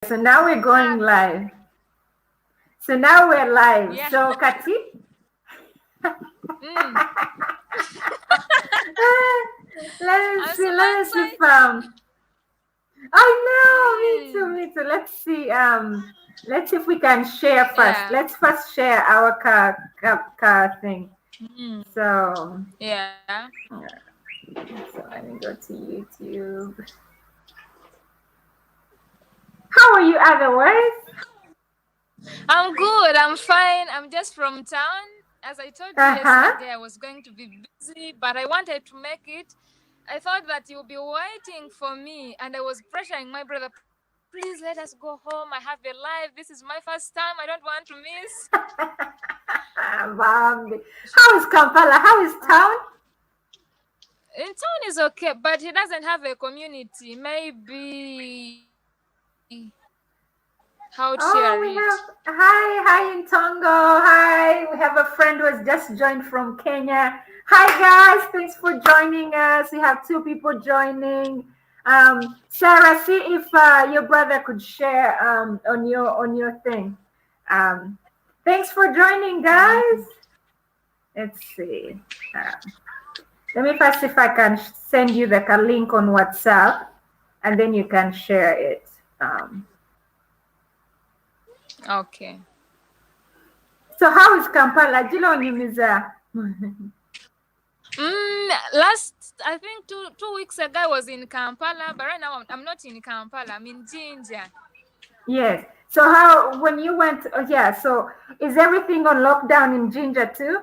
So now we're going live. So now we're live. Yeah. So Kati, Mm. let's I'm see. super Let's see if excited. I know. Me too. Mm. Me too. Let's see. Let's see if we can share first. Yeah. Let's first share our car thing. Mm. So, Yeah. so let me go to YouTube. How are you otherwise? I'm good. I'm fine. I'm just from town. As I told you Uh-huh. yesterday, I was going to be busy, but I wanted to make it. I thought that you'll be waiting for me, and I was pressuring my brother, please let us go home. I have a live. This is my first time. I don't want to miss. Bambi. How is Kampala? How is town? In town is okay, but he doesn't have a community. Maybe how to Oh, share we it. have hi in Tongo. Hi, we have a friend who has just joined from Kenya. Hi guys, thanks for joining us. We have two people joining. Sarah, see if your brother could share on your thing. Um, thanks for joining, guys. Let's see. Let me first see if I can send you the link on WhatsApp, and then you can share it. Okay. So how is Kampala? Jilo nyumiza. Last I think two weeks ago I was in Kampala, but right now I'm not in Kampala. I'm in Jinja. Yes. So how when you went? Oh, yeah. So is everything on lockdown in Ginger too?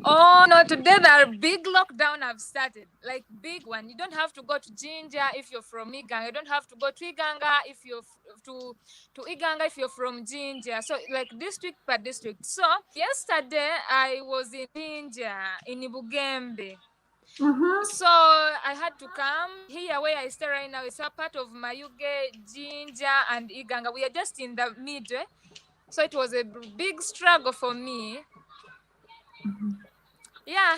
Oh no! Today the big lockdown have started, like big one. You don't have to go to Jinja if you're from Iganga. You don't have to go to Iganga if you're to Iganga if you're from Jinja. So like district per district. So yesterday I was in Jinja in Ibugembe. Mm-hmm. So I had to come here where I stay right now. It's a part of Mayuge, Jinja, and Iganga. We are just in the middle. So it was a big struggle for me. Yeah.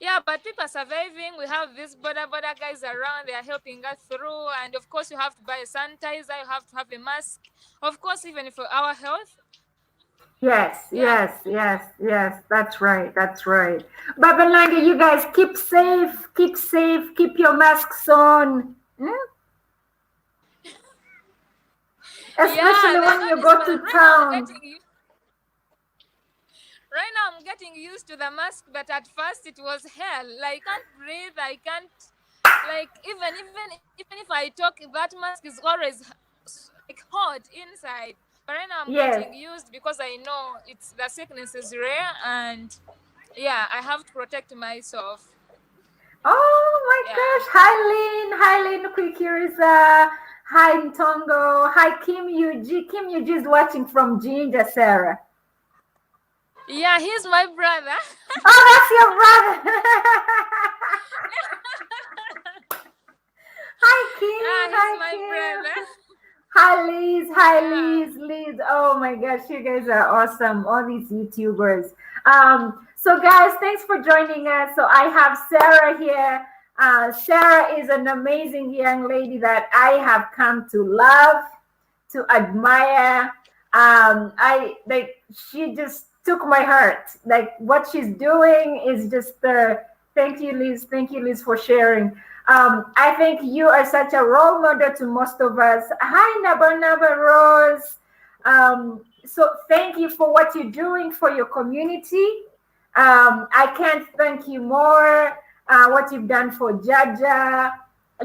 Yeah, but people are surviving. We have these border guys around. They are helping us through. And of course, you have to buy a sanitizer. You have to have a mask. Of course, even for our health. Yes, Yeah. yes. That's right. That's right. Babalanga, you guys keep safe. Keep safe. Keep your masks on. Hmm? Yeah, Especially there's when no you this, go but to right now I'm town. getting right now I'm getting used to the mask, but at first it was hell. Like I can't breathe, I can't like even if I talk, that mask is always like hot inside. But right now I'm Yes. getting used because I know it's the sickness is rare, and yeah, I have to protect myself. Oh my Yeah. gosh. Hi Lynn Kwikiriza. Hi Ntongo. Hi Kim Yuji. Kim Yuji is watching from Ginger, Sarah. Yeah, he's my brother. Oh, that's your brother. Hi Yeah, Kim. he's Hi my Kim. brother. Hi Liz. Hi Yeah. Liz. Oh my gosh, you guys are awesome. All these YouTubers. So guys, thanks for joining us. So I have Sarah here. Sarah is an amazing young lady that I have come to love, to admire. I like she just took my heart. Like what she's doing is just thank you, Liz. Thank you, Liz, for sharing. I think you are such a role model to most of us. Hi, Naba Rose. So thank you for what you're doing for your community. I can't thank you more. What you've done for Jaja.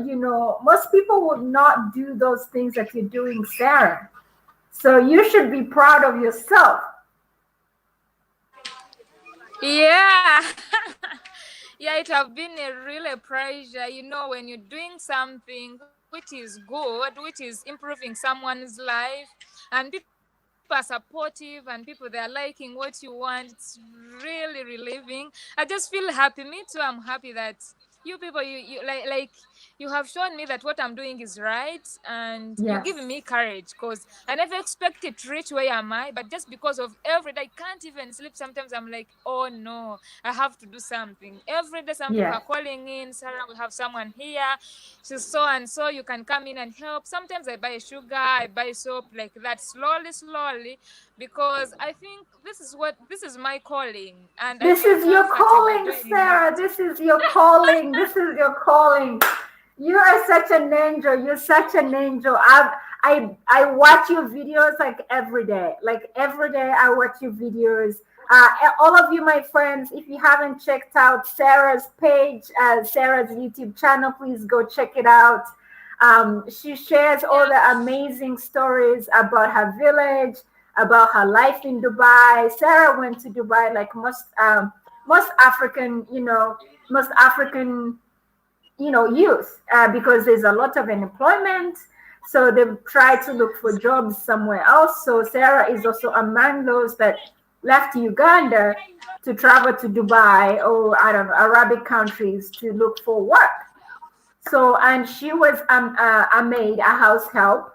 You know, most people would not do those things that you're doing, Sarah. So you should be proud of yourself. Yeah. Yeah, it have been a really pleasure, when you're doing something which is good, which is improving someone's life, and people are supportive, and people they are liking what you want. It's really relieving. I just feel happy. Me too. I'm happy that you people, you like you have shown me that what I'm doing is right, and you give Yes. me courage, because I never expected to reach where am I, but just because of every day I can't even sleep. Sometimes I'm like, oh no, I have to do something. Every day some people Yes. are calling in, Sarah, we have someone here, she's so and so, you can come in and help. Sometimes I buy sugar, I buy soap, like that, slowly, slowly, because I think this is my calling, and I This feel is your comfortable calling, doing it. Sarah. This is your calling. This is your calling. You are such an angel. You're such an angel. I watch your videos like every day. Like every day I watch your videos. All of you, my friends, if you haven't checked out Sarah's page, Sarah's YouTube channel, please go check it out. She shares all Yeah. the amazing stories about her village, about her life in Dubai. Sarah went to Dubai like most African, most African, youth, because there's a lot of unemployment. So they try to look for jobs somewhere else. So Sarah is also among those that left Uganda to travel to Dubai or I don't know Arabic countries to look for work. So, and she was a maid, a house help,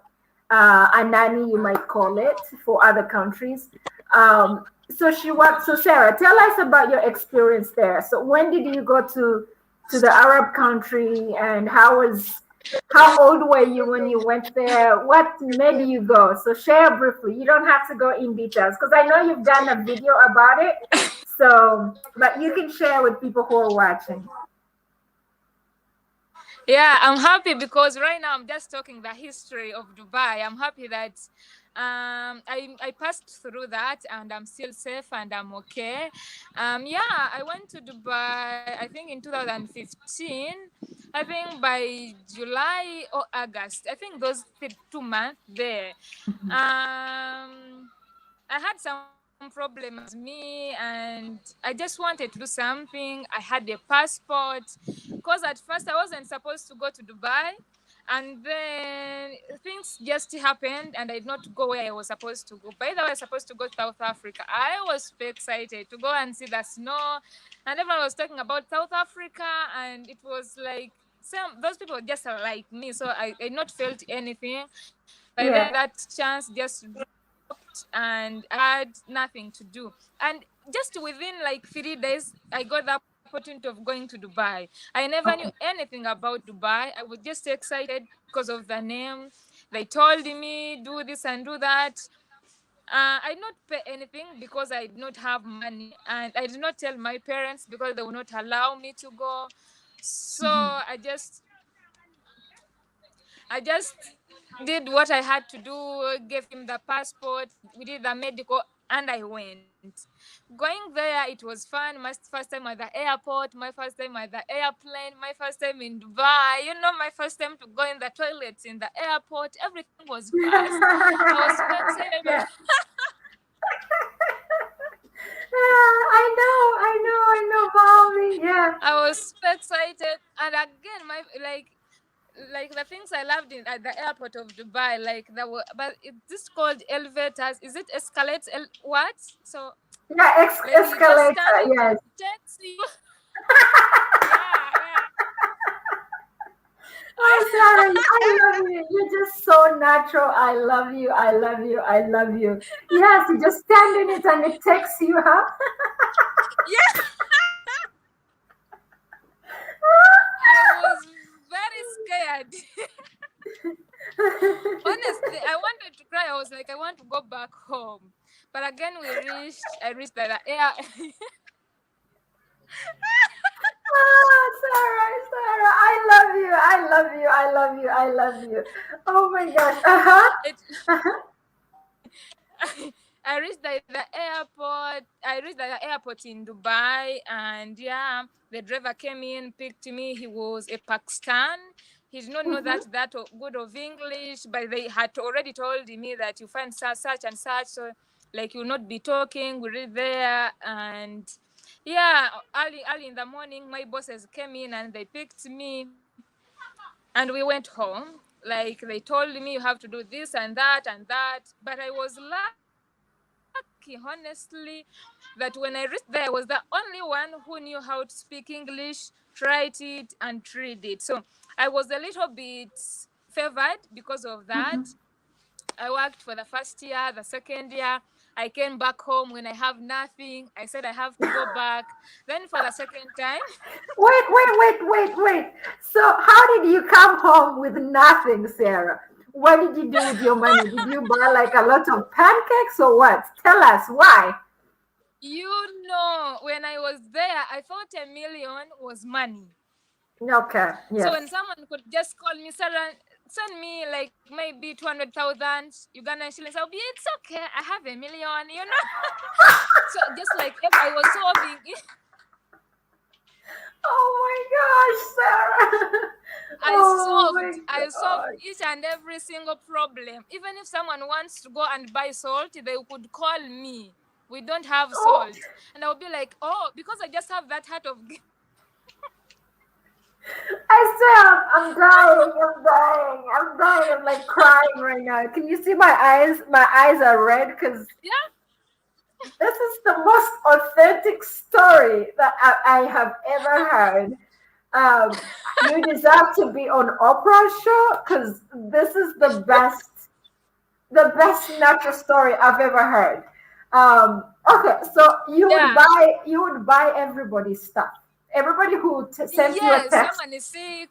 a nanny, you might call it, for other countries. So she worked. So Sarah, tell us about your experience there. So when did you go to the Arab country, and how old were you when you went there? What made you go? So share briefly. You don't have to go in details because I know you've done a video about it. So, but you can share with people who are watching. Yeah, I'm happy because right now I'm just talking the history of Dubai. I'm happy that I passed through that and I'm still safe and I'm okay. Yeah, I went to Dubai, I think in 2015. I think by July or August. I think those 2 months there. I had some problem as me, and I just wanted to do something. I had a passport because at first I wasn't supposed to go to Dubai, and then things just happened, and I did not go where I was supposed to go. By the way, I was supposed to go to South Africa. I was so excited to go and see the snow, and everyone was talking about South Africa, and it was like those people just are like me, so I not felt anything. By then, Yeah. that chance just dropped, and I had nothing to do. And just within like 3 days, I got the opportunity of going to Dubai. I never knew Okay. anything about Dubai. I was just excited because of the name. They told me do this and do that. I did not pay anything because I did not have money, and I did not tell my parents because they would not allow me to go. So I just did what I had to do, gave him the passport, we did the medical, and I went. Going there, it was fun. My first time at the airport, my first time at the airplane, my first time in Dubai, my first time to go in the toilets in the airport. Everything was fast. I was so excited. Yeah. I know, Bobby. Yeah. I was so excited. And again, like the things I loved at the airport of Dubai, like there were, but it's this called elevators. Is it escalates? What? So Yeah, like you just stand, escalator. it Yes. takes you. Yeah, yeah. Oh, Sarah, I love you. You're just so natural. I love you. I love you. I love you. Yes, you just stand in it and it takes you, huh? Yeah, I was very scared. Honestly, I wanted to cry. I was like, I want to go back home. But again, I reached the air. Oh, Sarah, I love you. I love you. I love you. I love you. Oh my gosh. Uh-huh. it, Uh-huh. I reached the airport. I reached the airport in Dubai, and yeah, the driver came in, picked me. He was a Pakistan. He did not know Mhm. that good of English, but they had already told me that you find such and such, so like you'll not be talking. We read there, and yeah, early in the morning, my bosses came in and they picked me, and we went home. Like they told me you have to do this and that, but I was lucky, honestly, that when I reached there, I was the only one who knew how to speak English, write it, and read it. So I I was a little bit favored because of that. I worked for the first year, the second year. I came back home when I have nothing. I said I have to go back. Then for the second time, Wait. So how did you come home with nothing, Sarah? What did you do with your money? Did you buy like a lot of pancakes or what? Tell us why. when I was there, I thought a million was money. Okay, So yes. when someone could just call me, Sarah, send me like maybe 200,000 Ugandan shillings, I'll be, it's okay. I have a million. So just like if I was solving, Oh my gosh, Sarah. Oh my I solved god. each and every single problem. Even if someone wants to go and buy salt, they could call me. We don't have Oh, salt, and I'll be like, oh, because I just have that heart of. I said I'm dying. I'm dying. I'm like crying right now. Can you see my eyes? My eyes are red because Yeah, this is the most authentic story that I have ever heard. You deserve to be on Oprah show because this is the best natural story I've ever heard. Okay, so yeah. you would buy everybody's stuff. Everybody who sent you a Yes, text. someone is sick.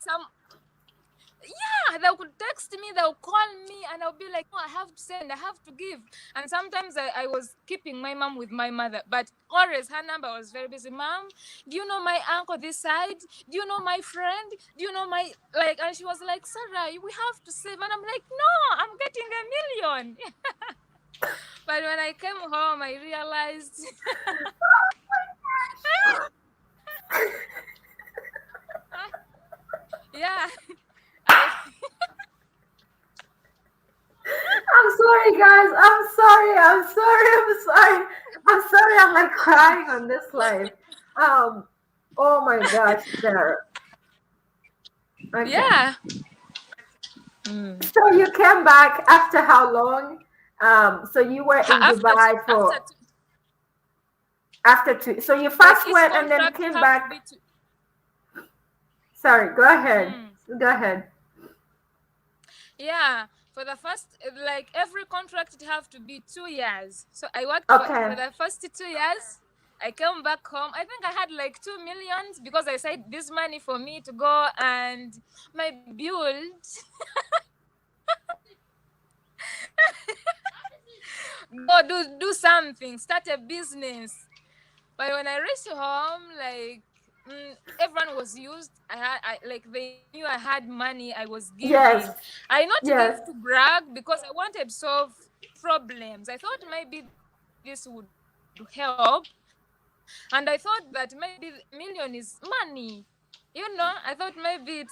Yeah, they could text me, they'll call me, and I'll be like, no, I have to send, I have to give. And sometimes I was keeping my mom with my mother, but always her number was very busy. Mom, do you know my uncle this side? Do you know my friend? Do you know my, like, and she was like, Sarah, we have to save. And I'm like, no, I'm getting a million. But when I came home, I realized, yeah, I, I'm sorry, guys. I'm sorry. I'm like crying on this live. Um, oh my gosh, Sarah. Okay. yeah. Mm. So you came back after how long? So you were in Dubai After for after two. So you like first each went and then contract came have to back. be to, Sorry, go ahead. mm, Go ahead. yeah, for the first, like every contract it have to be 2 years. So I worked for Okay. the first 2 years. I came back home. I think I had like 2 millions because I said this money for me to go and my build, go do something, start a business. But when I reached home, like everyone was used. Like they knew I had money. I was Yes. giving. I not Yes. give to brag because I wanted to solve problems. I thought maybe this would help, and I thought that maybe million is money. I thought maybe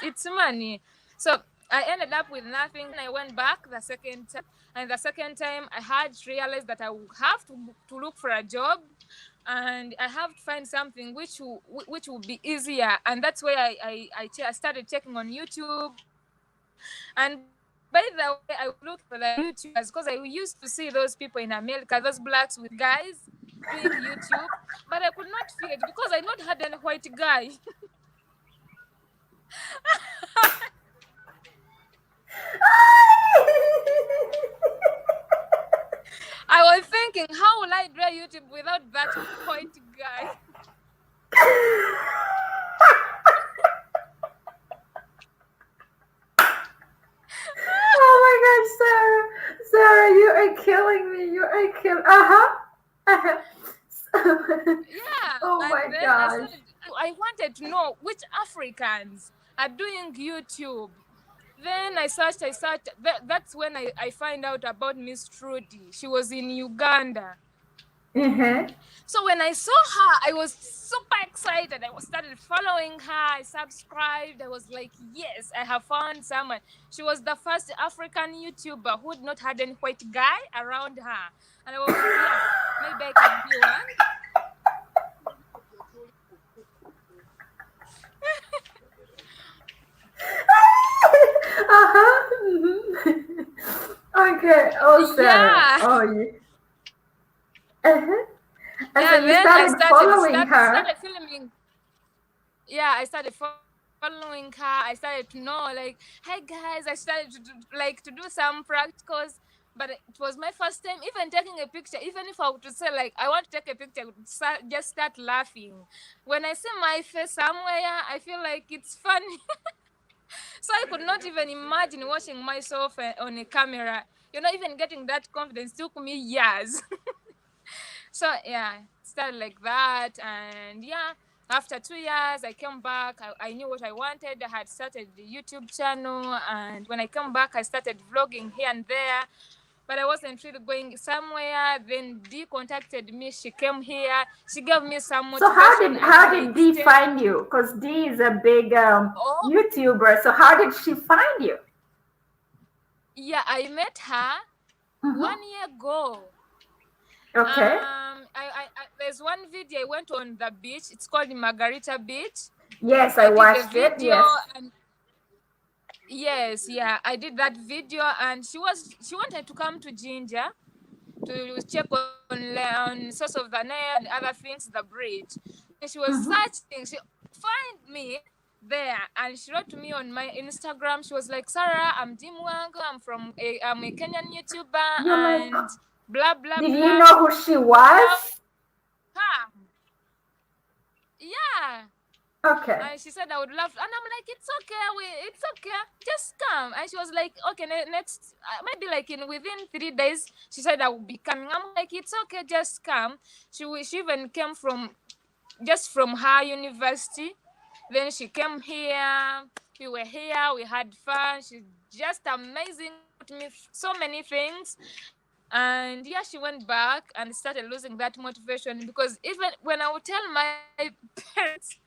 it's money. So I ended up with nothing. I went back the second time, and the second time I had realized that I would have to look for a job, and I have to find something which will be easier. And that's why I started checking on YouTube. And by the way, I was looking for the YouTubers because I used to see those people in America, those blacks with guys doing YouTube, but I could not fit because I not had any white guy. I was thinking, how will I do a YouTube without that white guy? Oh my gosh, Sarah. Sarah, you are killing me. You are killing. Uh-huh. Yeah, Oh my and then gosh. I wanted to know which Africans are doing YouTube. Then I searched. That's when I find out about Miss Trudy. She was in Uganda. Uh-huh. So when I saw her, I was super excited. Started following her. I subscribed. I was like, yes, I have found someone. She was the first African YouTuber who had not had any white guy around her. And I was like, yeah, maybe I can be one. Uh-huh. Mhm. Okay. Oh, Sarah. Yeah. Oh, you. Uh-huh. And so Yeah, you then I started following her. started filming. Yeah, I started following her. following her. I started to know, like, hey guys, I started to do some practicals. But it was my first time even taking a picture. Even if I were to say, like, I want to take a picture, I would just start laughing. When I see my face somewhere, I feel like it's funny. So I could not even imagine watching myself on a camera. Even getting that confidence took me years. So yeah, it started like that, and yeah, after 2 years, I came back. I knew what I wanted. I had started the YouTube channel, and when I came back, I started vlogging here and there. But I wasn't really going somewhere. Then Dee contacted me. She came here. She gave me some So motivation. I how really did Dee stayed. find you? Because Dee is a big Oh, YouTuber. So how did she find you? yeah, I met her Mm-hmm. 1 year ago. Okay. There's one video I went on the beach. It's called Margarita Beach. Yes, I I did the watched it. video, Yes. and yes, yeah, I did that video, and she wanted to come to Ginger to check on source of the Nile and other things, the bridge. And she was Mm-hmm. searching. She find me there, and she wrote to me on my Instagram. She was like, Sarah, I'm Jim Wango. I'm a Kenyan YouTuber, You're like, and blah blah did you blah. know who she I would love was? her. Yeah. Okay. And she said I would love, and I'm like, it's okay, just come. And she was like, okay, next, maybe like within 3 days, she said I will be coming. I'm like, it's okay, just come. She even came from her university. Then she came here. We were here. We had fun. She's just amazing. Taught me so many things. And yeah, she went back and started losing that motivation, because even when I would tell my parents,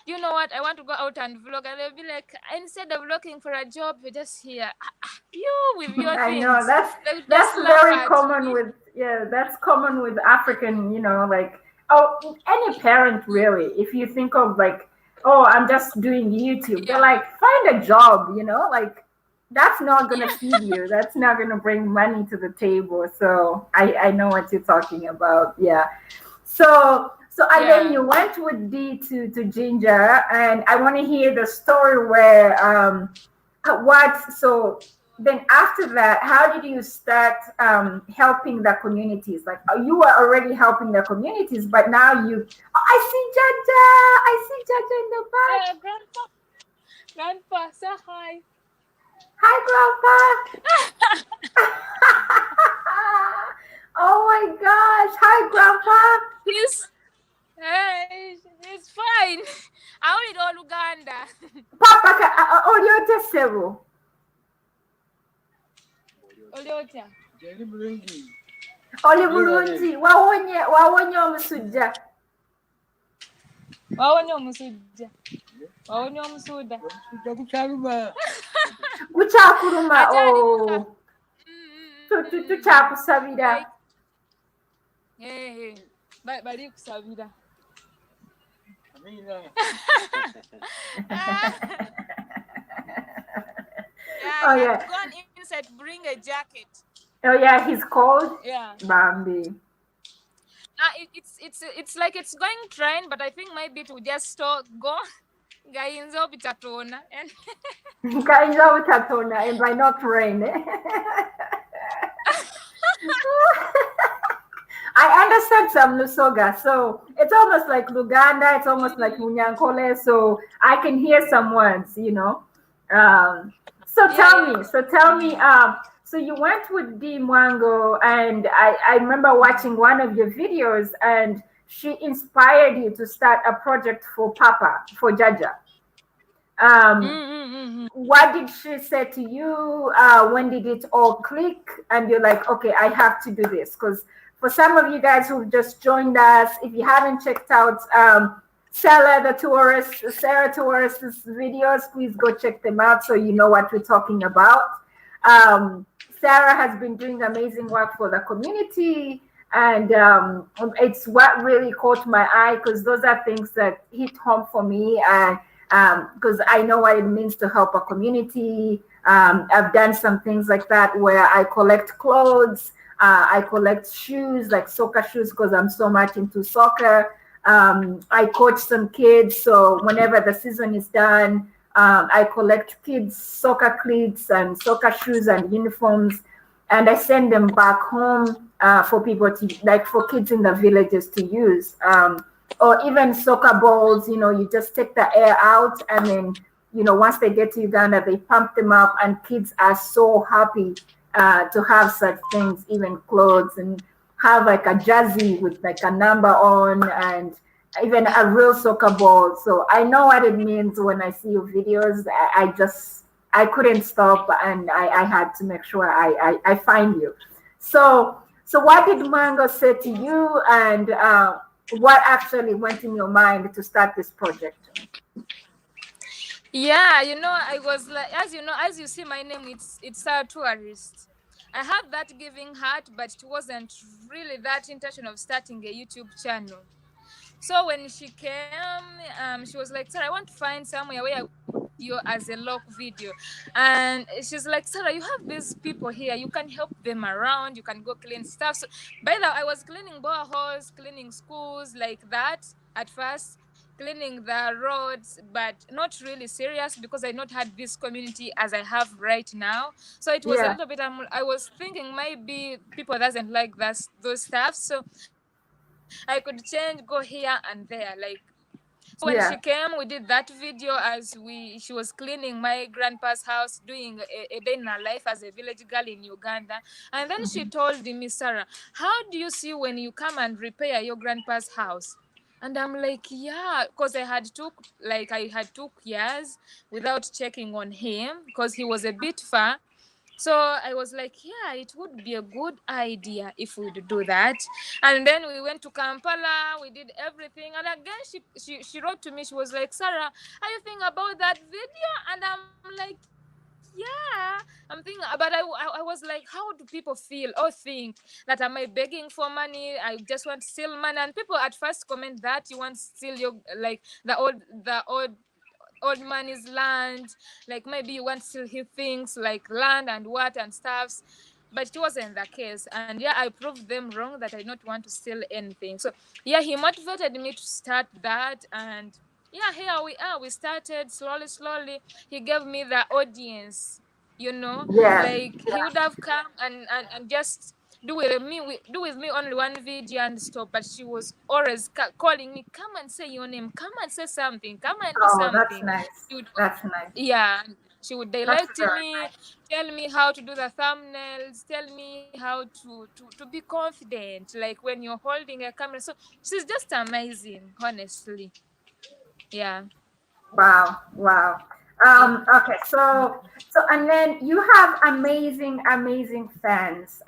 you know what, I want to go out and vlog, and they'll be like, instead of looking for a job, you're just here. You with your I know things. They would just that's laugh very at common me. with that's common with African, like any parent really. If you think of like, oh, I'm just doing YouTube, they're Yeah. like, find a job, like that's not gonna Yeah. feed you. That's not gonna bring money to the table. So I know what you're talking about. Yeah. So and then Yeah. you went with D to Ginger, and I want to hear the story where what so then after that, how did you start helping the communities? Like you were already helping the communities, but now I see Jaja, I see Jaja in the back. Grandpa, say hi. Hi, Grandpa. Oh my gosh. Hi, Grandpa. He's he's fine. I only know Uganda. Papa, olyote sebo. Oliotya. Oli bulungi. Wawonye omusujja. Wawonye omusujja. Wawonye omusuuda. Gukyakuluma. Akyali Tukyakusabira. bali kusabira. Oh Yeah, yeah. I've gone inside to bring a jacket. Oh yeah, he's cold. Yeah. Bambi. It's like it's going train, but I think maybe it will just go. Gayinzo bitatona and Kayinza butatona, it might not rain. I understand some Lusoga, so it's almost like Luganda, it's almost like Munyankole, so I can hear some words. So tell me, so you went with Dee Mwango, and I remember watching one of your videos, and she inspired you to start a project for Jaja. What did she say to you? When did it all click? And you're like, okay, I have to do this. Because for some of you guys who've just joined us, if you haven't checked out Sarah Tourist's videos, please go check them out so you know what we're talking about. Sarah has been doing amazing work for the community, and it's what really caught my eye, because those are things that hit home for me, and because I know what it means to help a community. I've done some things like that where I collect clothes, I collect shoes, like soccer shoes, because I'm so much into soccer. I coach some kids, so whenever the season is done, I collect kids' soccer cleats and soccer shoes and uniforms, and I send them back home for people to, like, for kids in the villages to use. Or even soccer balls, you just take the air out, and then, once they get to Uganda, they pump them up, and kids are so happy to have such things, even clothes, and have like a jersey with like a number on, and even a real soccer ball. So I know what it means when I see your videos. I couldn't stop, and I had to make sure I find you. So what did Mango say to you, and what actually went in your mind to start this project? Yeah, I was like, as you see my name, it's a tourist. I have that giving heart, but it wasn't really that intention of starting a YouTube channel. So when she came, she was like, Sarah, I want to find somewhere where I could do video as a log video. And she's like, Sarah, you have these people here. You can help them around. You can go clean stuff. So by the way, I was cleaning boreholes, cleaning schools like that at first, cleaning the roads, but not really serious because I not had this community as I have right now. So it was a Yeah, little bit, I was thinking maybe people doesn't like those stuff. So I could change, go here and there. Like, so when she came, yeah, we did that video as she was cleaning my grandpa's house, doing a day in her life as a village girl in Uganda. And then she told me, Sarah, how do you see when you come and repair your grandpa's house? And I'm like, yeah, because I had took years without checking on him because he was a bit far. So I was like, yeah, it would be a good idea if we'd do that. And then we went to Kampala, we did everything. And again, she wrote to me, she was like, Sarah, are you thinking about that video? And I'm like, yeah. I'm thinking, but I was like, how do people feel or think that am I begging for money? I just want to steal money. And people at first comment that you want to steal your, like, the old money's land, like maybe you want to still hear things like land and what and stuffs, but it wasn't the case. And yeah, I proved them wrong that I don't want to steal anything. So yeah, he motivated me to start that. And yeah, here we are, we started slowly. He gave me the audience, yeah, like he would have come and just do with me only one video and stop, but she was always calling me, come and say your name, come and say something, come and do oh, that's something. nice. She would, That's nice. yeah, she would That's direct very me, nice. tell me how to do the thumbnails, tell me how to be confident, like when you're holding a camera. So she's just amazing, honestly. Yeah. Wow, wow. Okay, and then you have amazing, amazing fans.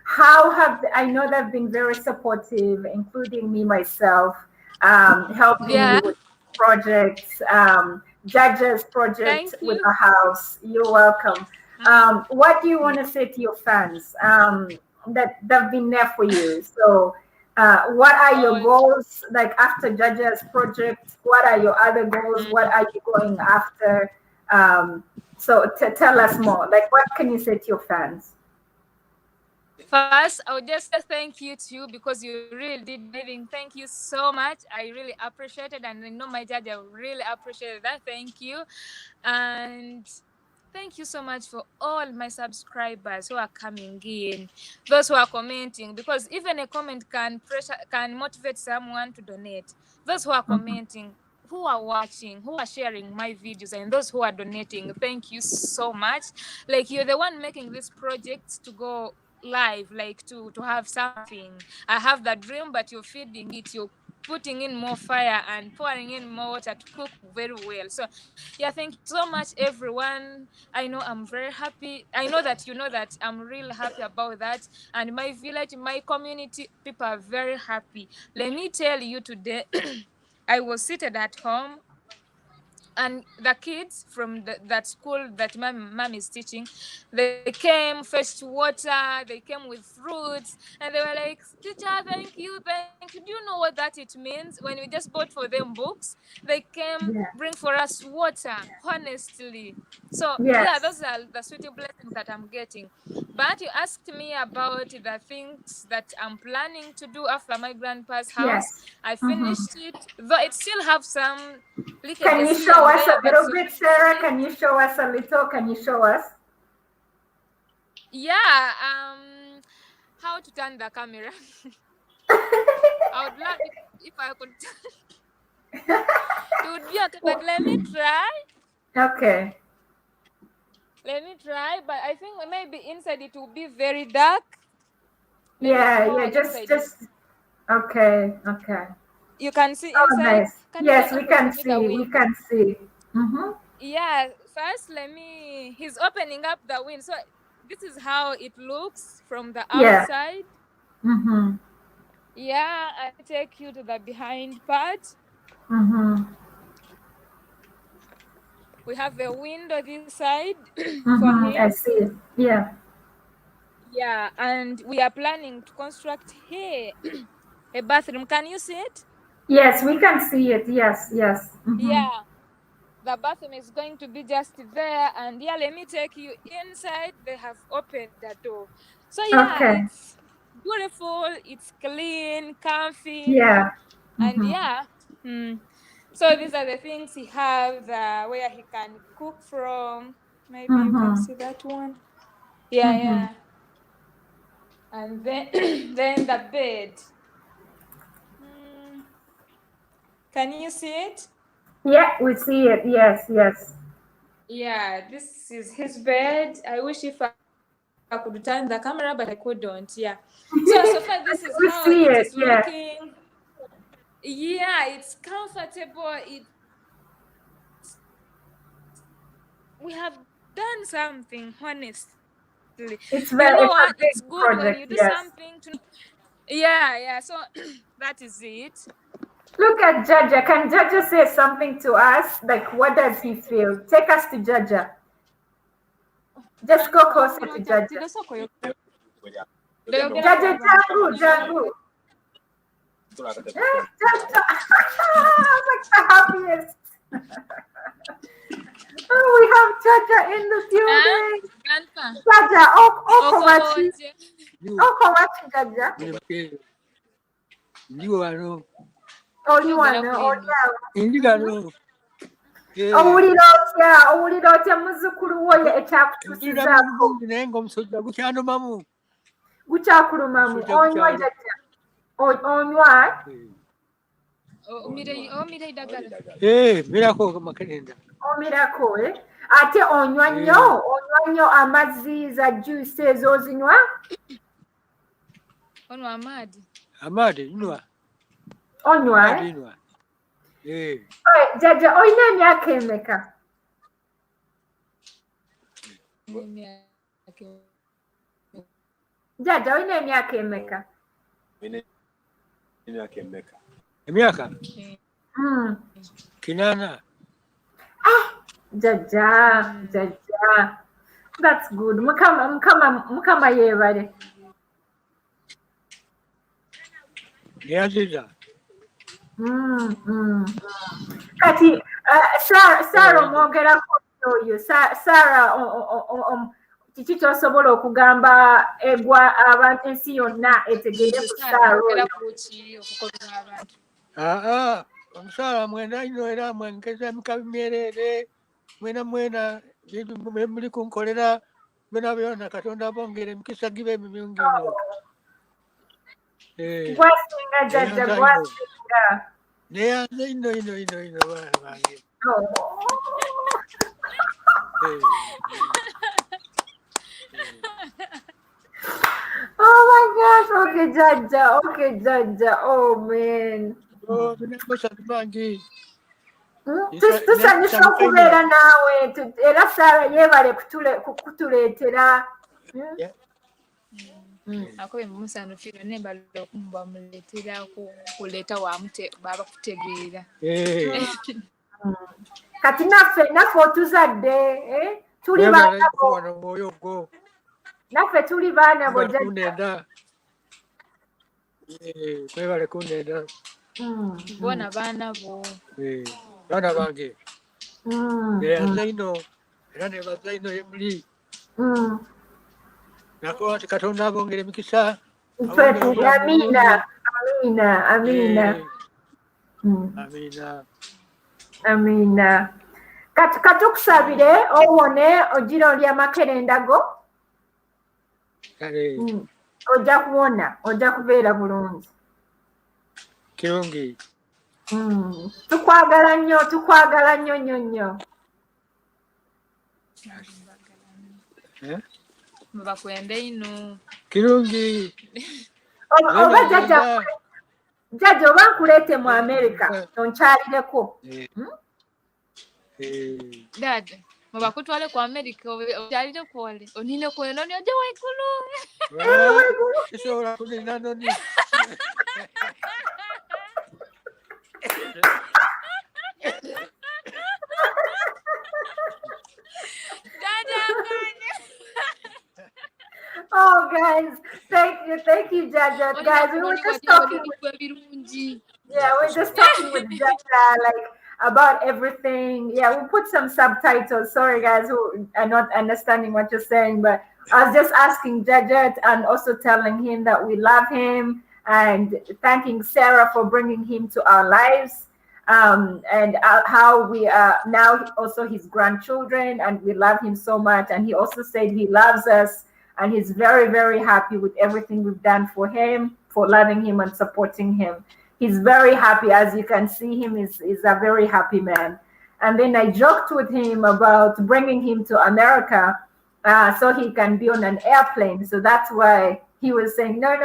How have I know they've been very supportive, including me myself, helping Yeah. you with projects, Judge's project Thank with you. the house. You're welcome. What do you want to say to your fans that they've been there for you? So what are your Oh, goals like after Judge's project? What are your other goals? What are you going after? So tell us more. Like, what can you say to your fans? first, I would just say thank you to you because you really did amazing. Thank you so much. I really appreciate it. And I know my judge, I really appreciate that. Thank you. And thank you so much for all my subscribers who are coming in, those who are commenting, because even a comment can motivate someone to donate. Those who are Mhm. commenting, who are watching, who are sharing my videos, and those who are donating, thank you so much. Like, you're the one making this project to go live, like to have something. I have the dream, but you're feeding it, you're putting in more fire and pouring in more water to cook very well. So yeah, thank you so much, everyone. I know I'm very happy. I know that you know that I'm really happy about that. And my village, my community, people are very happy. Let me tell you today, I was seated at home, and the kids from that school that my mom is teaching, they came, fetched water, they came with fruits, and they were like, teacher, thank you, do you know what that it means? When we just bought for them books, they came Yeah. bring for us water, honestly. So yeah, Yes. those are the sweet blessings that I'm getting. But you asked me about the things that I'm planning to do after my grandpa's house. Yes. I Mhm. finished it, though it still have some Can you leakages here show and us there, a but little so bit, Sarah? Can you show us a little? Can you show us? yeah, how to turn the camera. I would love if I could. It would be okay, but let me try. Okay. Let me try, but I think maybe inside it will be very dark. Let me see Yeah, how yeah, inside is. okay, okay. You can see Oh, inside. nice. Can you Yes, just we open can for me the see. We window? can see. Mm-hmm. Yeah, first let me. He's opening up the window. So this is how it looks from the Yeah. outside. Mm-hmm. Yeah, I take you to the behind part. Mm-hmm. We have a window this side for Mm-hmm. him. I see. Yeah. Yeah, and we are planning to construct here a bathroom. Can you see it? Yes, we can see it. Yes, yes. Mm-hmm. Yeah, the bathroom is going to be just there. And yeah, let me take you inside. They have opened the door. So yeah, Okay. it's beautiful, it's clean, comfy, Yeah. and Mm-hmm. yeah. Hmm. So these are the things he have where he can cook from. Maybe you can Mm-hmm. see that one. Yeah, Mm-hmm. yeah. And then then the bed. Hmm. Can you see it? Yeah, we see it. Yes, yes. Yeah, this is his bed. I wish if I could turn the camera, but I couldn't. Yeah. So far, this is We how see it it. is Yeah. looking. Yeah, it's comfortable. We have done something, honestly. You know It's a what? It's big good when project. you do Yes. something to. Yeah, yeah. So that is it. Look at Jaja. Can Jaja say something to us? Like, what does he feel? Take us to Jaja. Just go closer to Jaja. Jaja Jangu, Jangu. Jaja. Like the happiest. Oh, we have Jaja in the Huh? building. Grandpa. Jaja, Kovachi. Okoje. Kovachi, Jaja. Oli Yogera wano, ku oli ino. awo. Owulira otya muzzukulu wo ekyakutuusizaako gukyakulumamu onywa Jaja onywa Omire idagala. omirako ate onywa nnyo amazzi za juice ez'ozinywa Onwa amadi. onywa Jaja olina emyaka emeka Jaja olina emyaka emeka Emyaka Mm. 8. Jaja that's good mukama yeebale Neyaziza. kati Sarah omwogerako oyo Sarah kiki ky'osobola okugamba ensi yonna etegeere ku Sarah oyo Omusaala mwena nnyo era mwengeza emikabi myerere mwena bintu muli kunkolera byona Katonda abongere emikisa gibe emirungi nnyo. gwasinga Jajja gwasinga Neyanze ino baana bange. Oh my gosh, okay Jajja, oh man. Binambasatu bangi. Tusanyusa okubeera naawe era Sarah yeebale kutuleetera akobe mumusanyukira nembala bamuleetera kuleeta baba kutegeera kati naffe otuzadde tuli baana bo naffe tuli baana bo Mwebale kundenda. bona baana bo Baana bange neyanze ino era nebaza ino yemuli. nakola nti Katonda abongere emikisa Amina, amina. Amina. Amina. Katukusabire owone ogira olya makerenda go. Kale Ojja kuwona, ojja kubeera bulungi. kirungi. Tukwagala nnyo nnyo. Bakwende ino. Kirungi. Oba jjajja oba nkuleete mu America onkyalireko. Dad, bakutwale ku America okyalire kwole onine kweno ni ojja waigulu. Kisobola kunina noni. Oh, guys, thank you, Jaja. Guys, we were just talking with Jaja, like about everything. Yeah, we put some subtitles. Sorry, guys, who are not understanding what you're saying, but I was just asking Jaja and also telling him that we love him and thanking Sarah for bringing him to our lives. And how we are now also his grandchildren, and we love him so much. And he also said he loves us, and he's very, very happy with everything we've done for him, for loving him and supporting him. He's very happy, as you can see him, is a very happy man. And then I joked with him about bringing him to America so he can be on an airplane. So that's why he was saying, no.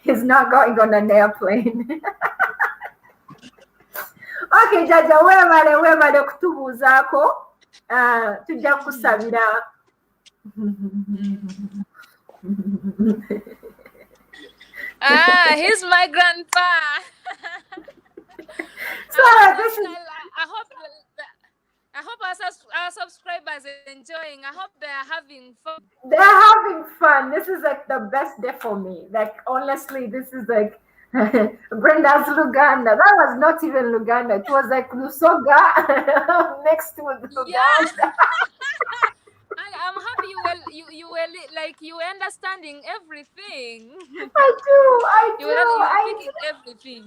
He's not going on an airplane. Okay, Jaja, weebale okutubuuzaako. Tujja kusabira. He's my grandpa. So this is. I hope our subscribers are enjoying. I hope they are having fun. They're having fun. This is like the best day for me. Like honestly, this is like Brenda's Luganda. That was not even Luganda. It was like Lusoga next to Luganda. Yeah. I'm happy you were like you were understanding everything. I do. You were picking everything.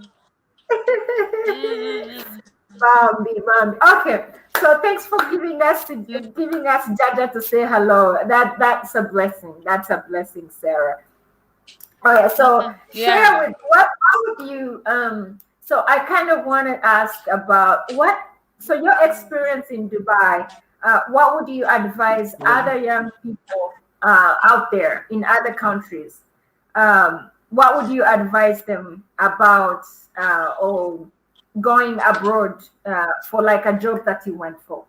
Bambi. Okay. So thanks for giving us Jaja to say hello. That's a blessing. That's a blessing, Sarah. All right. So share with how would you so I kind of want to ask about your experience in Dubai. What would you advise other young people out there in other countries? What would you advise them about or going abroad for like a job that you went for?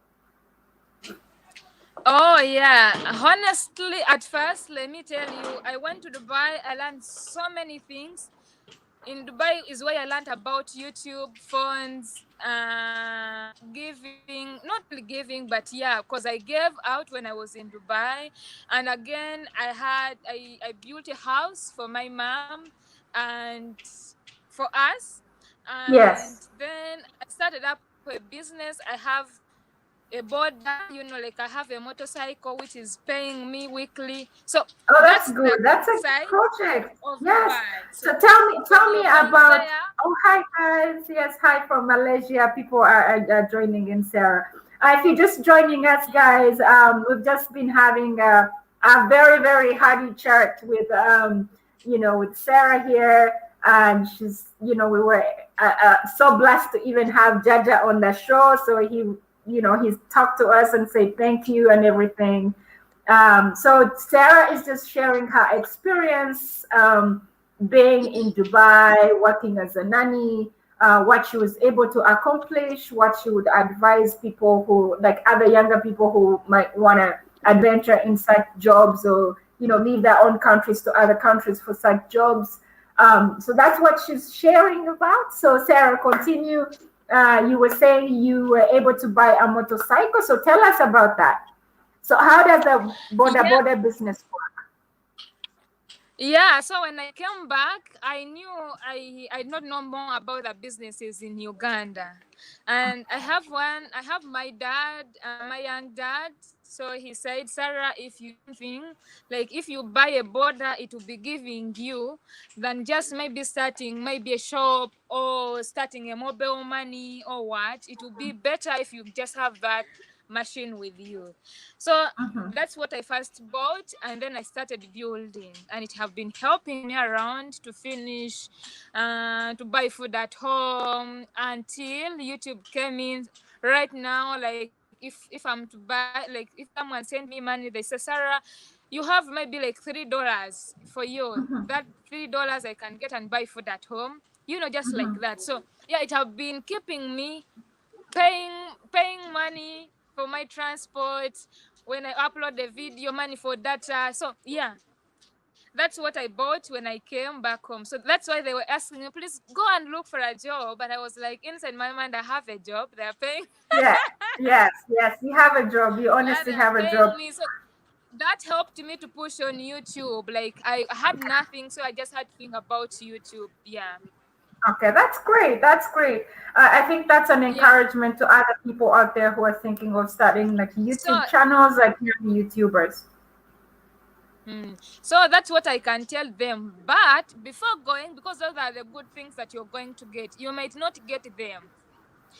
Oh yeah, honestly, at first, let me tell you, I went to Dubai. I learned so many things. In Dubai is where I learned about YouTube, phones, giving, not really giving, but yeah, because I gave out when I was in Dubai. And again, I built a house for my mom and for us. And then I started up a business. I have a border, like I have a motorcycle which is paying me weekly. So that's good. That's a project. Yes. So tell me about. Oh, hi guys. Yes, hi from Malaysia. People are joining in, Sarah. If you're just joining us, guys, we've just been having a very, very hearty chat with with Sarah here, and she's we were so blessed to even have Jaja on the show. So he's talked to us and said thank you and everything. So Sarah is just sharing her experience being in Dubai, working as a nanny, what she was able to accomplish, what she would advise people who, like other younger people who might want to adventure in such jobs or, leave their own countries to other countries for such jobs. So that's what she's sharing about. So Sarah, continue. You were saying you were able to buy a motorcycle. So tell us about that. So how does the border business work? Yeah, so when I came back, I knew I did not know more about the businesses in Uganda. And I have my dad, my young dad. So he said, Sarah, if you think like if you buy a border, it will be giving you than just maybe starting maybe a shop or starting a mobile money or what. It will be better if you just have that machine with you. So that's what I first bought, and then I started building, and it have been helping me around to finish, to buy food at home until YouTube came in. Right now, like if I'm to buy, like if someone send me money, they say, Sarah, you have maybe like $3 for you. That $3 I can get and buy food at home. Just like that. So yeah, it have been keeping me paying money for my transport when I upload the video, money for data. So yeah, that's what I bought when I came back home. So that's why they were asking me, please go and look for a job. But I was like, inside my mind, I have a job. They're paying. Yeah. Yes. You have a job. You Yeah, honestly they're have a job. paying me. So that helped me to push on YouTube. Like I had nothing, so I just had to think about YouTube. Yeah. Okay, that's great. That's great. I think that's an Yeah. encouragement to other people out there who are thinking of starting like So YouTube channels, like young YouTubers. So that's what I can tell them. But before going, because those are the good things that you're going to get, you might not get them.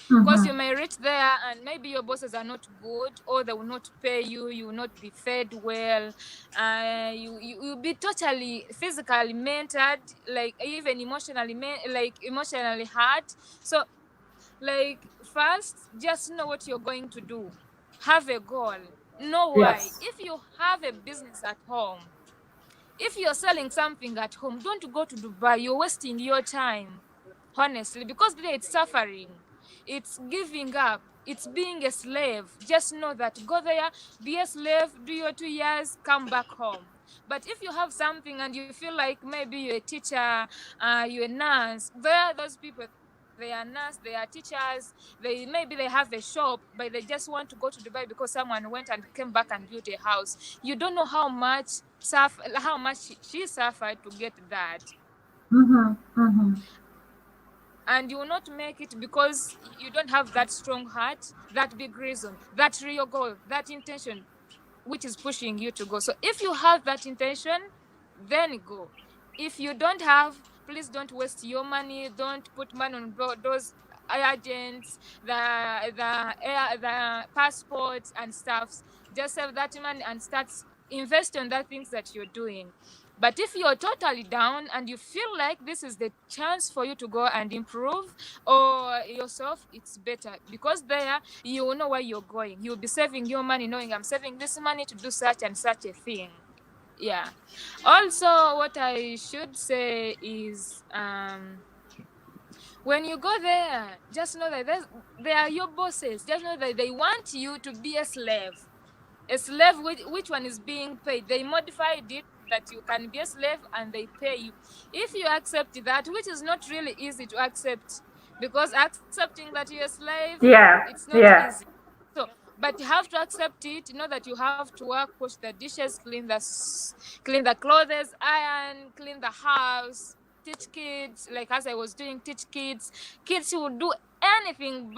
Because you may reach there and maybe your bosses are not good, or they will not pay you, you will not be fed well, you'll be totally physically mentored, like even emotionally hurt. So like first, just know what you're going to do. Have a goal. Know why. Yes. If you have a business at home, if you're selling something at home, don't go to Dubai. You're wasting your time, honestly, because there it's suffering, it's giving up, it's being a slave. Just know that go there, be a slave, do your 2 years, come back home. But if you have something and you feel like maybe you're a teacher, you're a nurse, there those people, they are nurse, they are teachers, maybe they have a shop, but they just want to go to Dubai because someone went and came back and built a house. You don't know how much she suffered to get that. And you will not make it because you don't have that strong heart, that big reason, that real goal, that intention which is pushing you to go. So if you have that intention, then go. If you don't have, please don't waste your money. Don't put money on those agents, the passports and stuffs. Just save that money and start invest on that things that you're doing. But if you're totally down and you feel like this is the chance for you to go and improve or yourself, it's better because there you will know where you're going. You'll be saving your money, knowing I'm saving this money to do such and such a thing. Yeah. Also, what I should say is, when you go there, just know that they are your bosses. Just know that they want you to be a slave. A slave, which one is being paid? They modified it that you can be a slave and they pay you. If you accept that, which is not really easy to accept, because accepting that you're a slave, Yeah. it's not Yeah. easy. So, but you have to accept it. Know that you have to work, wash the dishes, clean the clothes, iron, clean the house, teach kids. Like as I was doing, teach kids. Kids who do everything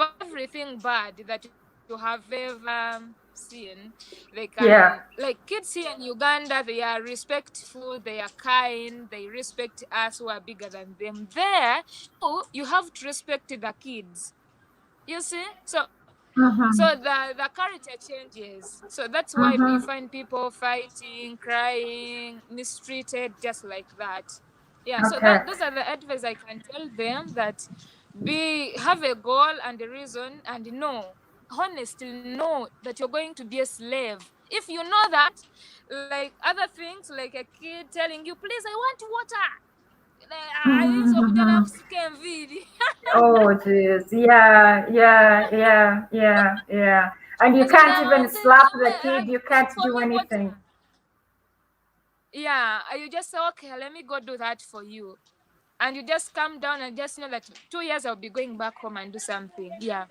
bad that you have ever seen. They can, Yeah. like kids here in Uganda, they are respectful, they are kind, they respect us who are bigger than them. There, you have to respect the kids. You see? So the character changes. So that's why you find people fighting, crying, mistreated, just like that. Yeah. So Okay. those are the advice I can tell them, that have a goal and a reason, and honestly know that you're going to be a slave. If you know that, like other things, like a kid telling you, please, I want water. Oh, jeez. Yeah. And you can't even slap the kid. You can't do anything. Yeah, you just say, okay, let me go do that for you. And you just calm down and just know that 2 years I'll be going back home and do something. Yeah.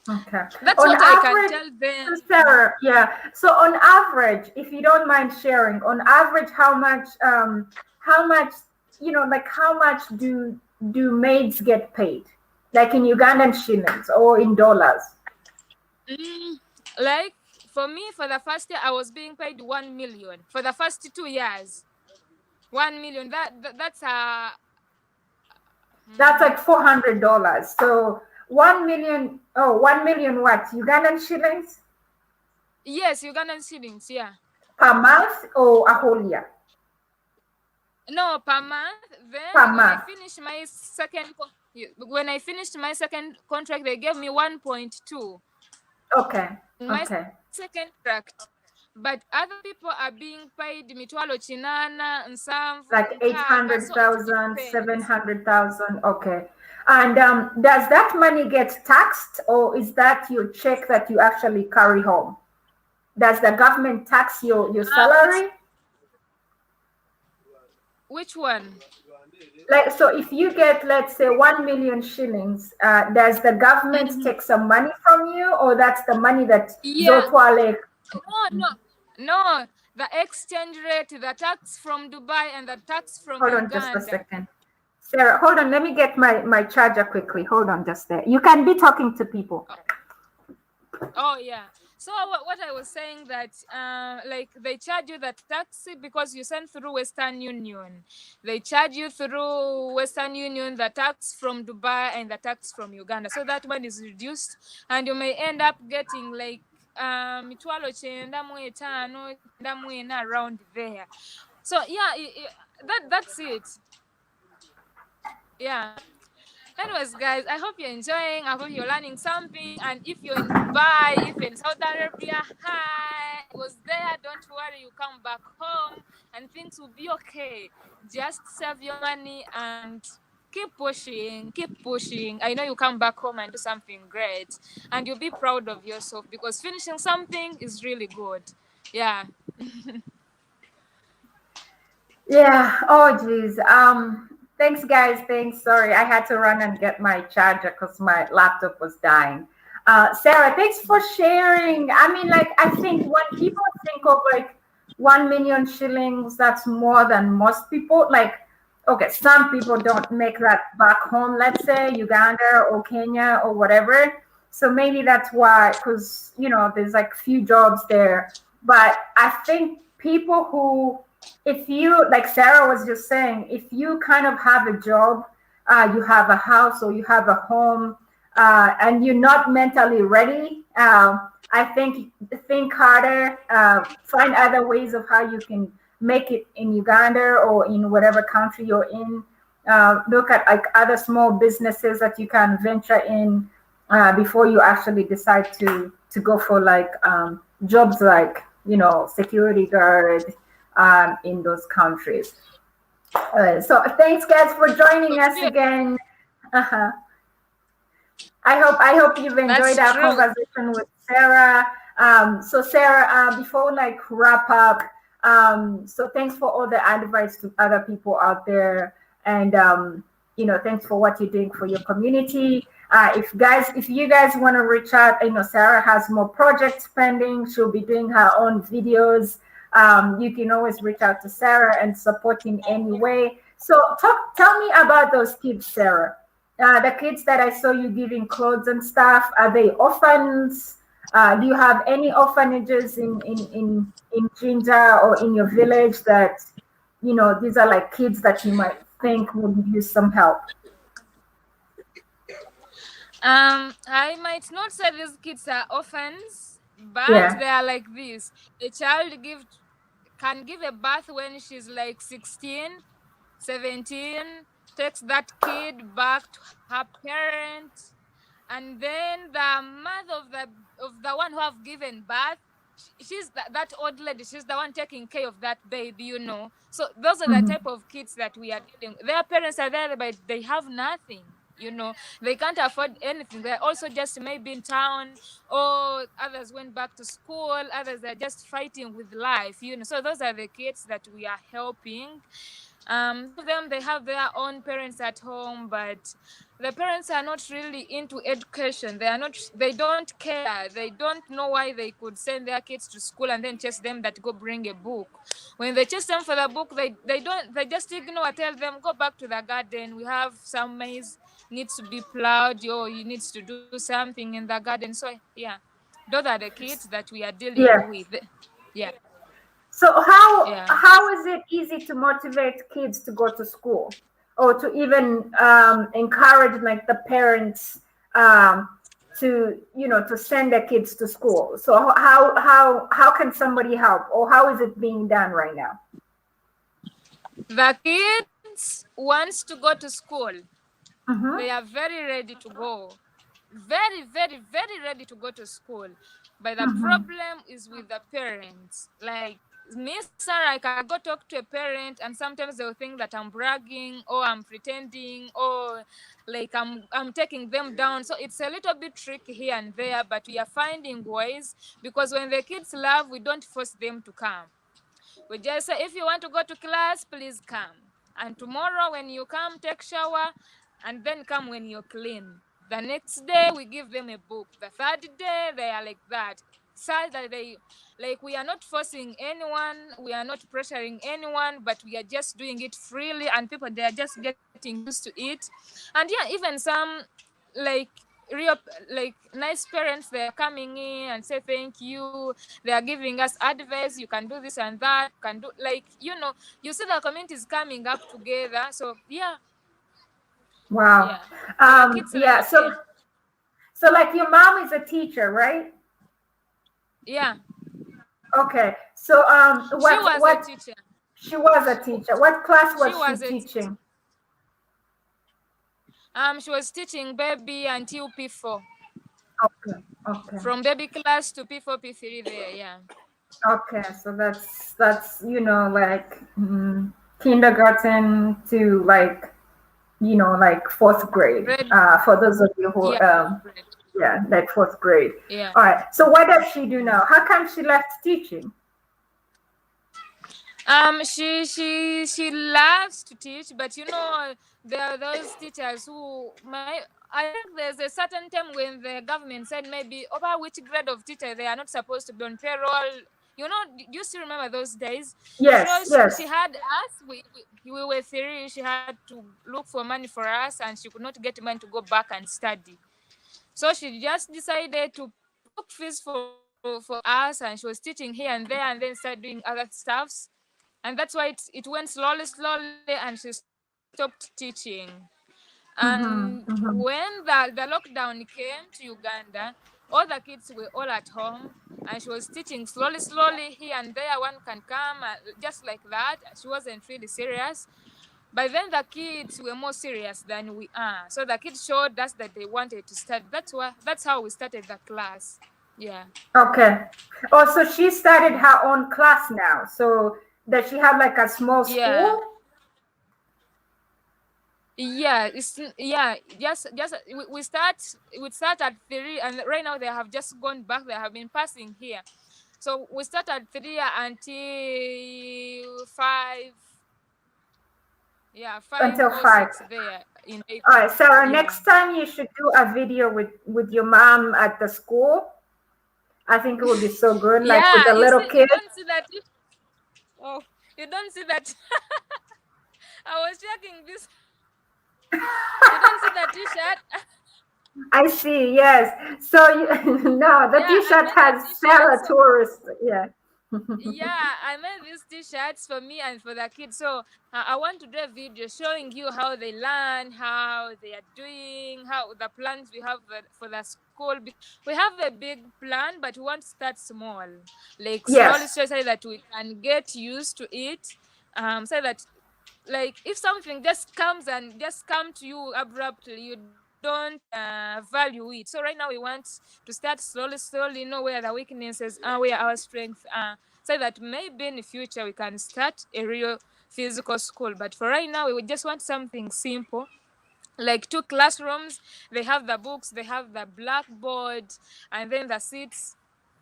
Okay. That's On what I can average, tell them. Sarah, yeah. So on average, if you don't mind sharing, on average, how much, like how much do maids get paid? Like in Ugandan shillings or in dollars? Like for me, for the first year, I was being paid 1 million for the first 2 years. 1 million. That's That's like $400. So 1 million. Oh, 1 million what? Ugandan shillings yes, Ugandan shillings. Yeah. per month or a whole year? No, per month. Then Per when I month. finished my second contract, they gave me 1.2 Okay. my Okay. second contract. But other people are being paid mitwalo chinana, nsamvu, Like nkaaga, so it 800,000, depends. 700,000. Okay. And does that money get taxed, or is that your check that you actually carry home? Does the government tax your salary? Which one? Like, so if you get, let's say, 1 million shillings, does the government take some money from you, or that's the money that Yeah. Zotwale? No. The exchange rate, the tax from Dubai and the tax from Hold on just a Uganda. second. Sarah, hold on. Let me get my charger quickly. Hold on just there. You can be talking to people. Oh yeah. So what I was saying that like they charge you the tax because you send through Western Union. They charge you through Western Union the tax from Dubai and the tax from Uganda. So that one is reduced, and you may end up getting like mitwalo chenda mu etano chenda mu ena around there. So yeah, that's it. Yeah. Anyways, guys, I hope you're enjoying. I hope you're learning something. And if you're in Dubai, if you're in Saudi Arabia, hi, I was there. Don't worry, you come back home and things will be okay. Just save your money and keep pushing, keep pushing. I know you come back home and do something great, and you'll be proud of yourself because finishing something is really good. Yeah. Yeah. Oh, geez. Thanks, guys. Thanks. Sorry, I had to run and get my charger because my laptop was dying. Sarah, thanks for sharing. I mean, like, I think when people think of like 1 million shillings, that's more than most people. Like, okay, some people don't make that back home, let's say Uganda or Kenya or whatever. So maybe that's why, because, there's like few jobs there. But I think people who, if you, like Sarah was just saying, if you kind of have a job, you have a house or you have a home, and you're not mentally ready, I think harder, find other ways of how you can make it in Uganda or in whatever country you're in. Look at like other small businesses that you can venture in before you actually decide to go for like jobs like security guard in those countries. So thanks guys for joining us again. Uh-huh. I hope you've enjoyed our conversation with Sarah. So Sarah, before like wrap up, so thanks for all the advice to other people out there, and thanks for what you're doing for your community. If you guys want to reach out, Sarah has more projects pending. She'll be doing her own videos. You can always reach out to Sarah and support in any way. So tell me about those kids, Sarah. The kids that I saw you giving clothes and stuff, are they orphans? Do you have any orphanages in Jinja or in your village that, these are like kids that you might think would use some help? I might not say these kids are orphans, but they are like this. A child can give a birth when she's like 16, 17, takes that kid back to her parent, and then the mother of the one who have given birth, she's that old lady, she's the one taking care of that baby. So those are the type of kids that we are dealing with. Their parents are there, but they have nothing. They can't afford anything. They're also just maybe in town, or others went back to school, others are just fighting with life. So those are the kids that we are helping. Them, they have their own parents at home, but the parents are not really into education. They don't care. They don't know why they could send their kids to school and then chase them that go bring a book. When they chase them for the book, they just ignore. Tell them, go back to the garden. We have some maize needs to be plowed, or you needs to do something in the garden. So yeah, those are the kids that we are dealing Yeah. with. Yeah. So Yeah. how is it easy to motivate kids to go to school, or to even encourage like the parents um, to to send their kids to school? So how can somebody help, or how is it being done right now? The kids wants to go to school. Mm-hmm. They are very ready to go. Very, very, very ready to go to school. But the Mm-hmm. problem is with the parents. Like me, Sarah, I can go talk to a parent, and sometimes they'll think that I'm bragging or I'm pretending or like I'm taking them down. So it's a little bit tricky here and there, but we are finding ways, because when the kids love, we don't force them to come. We just say, if you want to go to class, please come. And tomorrow when you come, take shower, and then come when you're clean. The next day we give them a book. The third day they are like that. So that they, like, we are not forcing anyone, we are not pressuring anyone, but we are just doing it freely, and people, they are just getting used to it. And yeah, even some like real, like nice parents, they are coming in and say thank you, they are giving us advice, you can do this and that, you can do, like, you see the communities coming up together. So yeah. Wow. Yeah. So the kids Yeah. like, yeah. So like your mom is a teacher, right? Yeah. Okay. So She what was a what teacher. she was a teacher. What class She was she was a teaching? she was teaching baby until P4. Okay. Okay. From baby class to P4, P3 there, yeah. Okay, so that's like kindergarten to like like fourth grade. Grade, For those of you who yeah, grade. yeah, like fourth grade. Yeah. All right. So what does she do now? How come she left teaching? She loves to teach, but there are those teachers who I think there's a certain time when the government said maybe over which grade of teacher they are not supposed to be on payroll. Do you still remember those days? So Yes. she Yes. had us. We were three. She had to look for money for us, and she could not get money to go back and study. So she just decided to book fees for us, and she was teaching here and there, and then started doing other stuffs. And that's why it went slowly, and she stopped teaching. And Mm-hmm. Mm-hmm. when the lockdown came to Uganda, all the kids were all at home, and she was teaching slowly here and there. One can come just like that. She wasn't really serious. But then the kids were more serious than we are. So the kids showed us that they wanted to start. That's how we started the class. Yeah. Okay. Oh, so she started her own class now. So does she have like a small Yeah. school? Yeah, just we start at 3, and right now they have just gone back. They have been passing here, so we start at 3 until 5. Yeah, 5 Until or 5. 6 there in All April. right, Sarah, Yeah. next time you should do a video with your mom at the school. I think it would be so good, like with Yeah, the little you kids. don't see that. Oh, you don't see that. I was checking this. You don't see that T-shirt. I see, yes. So no, the Yeah, I T-shirt made the has T-shirt. Sarah tourist. Yeah. Yeah, I made these T-shirts for me and for the kids. So I want to do a video showing you how they learn, how they are doing, how the plans we have for the school. We have a big plan, but we want to start small, like slowly, Yes. so that we can get used to it. So that, like, if something just comes and just come to you abruptly, you don't value it. So right now we want to start slowly, know where the weaknesses are, where our strengths are, so that maybe in the future we can start a real physical school. But for right now, we would just want something simple, like 2 classrooms. They have the books, they have the blackboard, and then the seats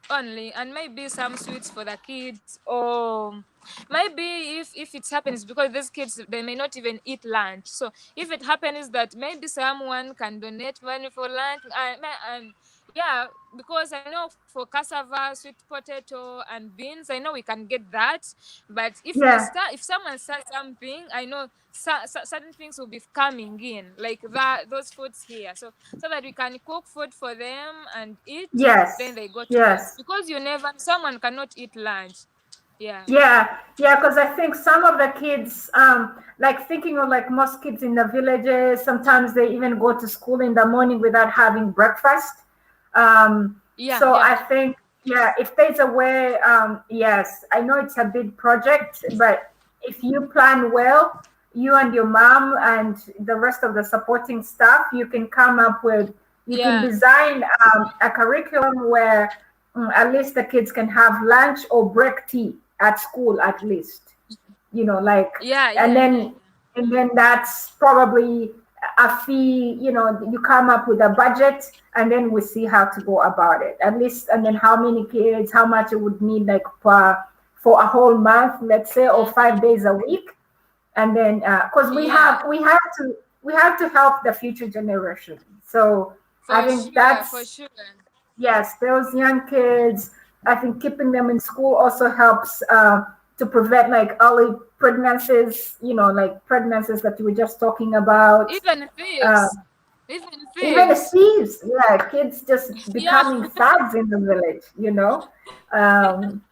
only, and maybe some sweets for the kids. Or maybe if it happens, because these kids, they may not even eat lunch, so if it happens that maybe someone can donate money for lunch, Yeah, because I know for cassava, sweet potato, and beans, I know we can get that. But Yeah. if someone starts something, I know certain things will be coming in, like that those foods here. So that we can cook food for them and eat, then Yes. they go to work. Yes. Because you never someone cannot eat lunch. Yeah. Yeah, yeah, because I think some of the kids, like thinking of like most kids in the villages, sometimes they even go to school in the morning without having breakfast. Yeah, So yeah. I think, yeah, if there's a way, yes, I know it's a big project, but if you plan well, you and your mom and the rest of the supporting staff, you can come up with, you can Yeah. design a curriculum where at least the kids can have lunch or break tea at school at least, like, Yeah, and yeah, yeah, then and then that's probably a fee, you come up with a budget, and then we see how to go about it at least, and then how many kids, how much it would need, like for a whole month, let's say, or yeah. 5 days a week. And then because we Yeah, have we have to we have to help the future generation. So I for think sure, for that's, sure. yes, those young kids, I think keeping them in school also helps to prevent like early pregnancies, like pregnancies that we were just talking about. Even Uh, thieves. Even Even the thieves. thieves, yeah, kids just Yeah. becoming thugs in the village. Um,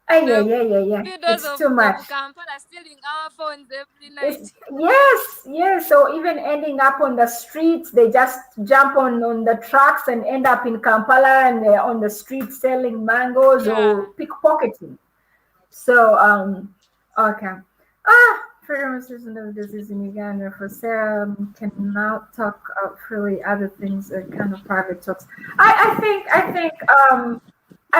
yeah, The yeah, yeah, yeah. videos It's too much. of Kampala stealing our phones every It's, night. yes, yes. So even ending up on the streets, they just jump on the trucks and end up in Kampala, and they're on the street selling mangoes or Yeah. pickpocketing. So, okay. Freedom of Speech and disease in Uganda. For Sarah, can now talk freely. Other things are kind of private talks. I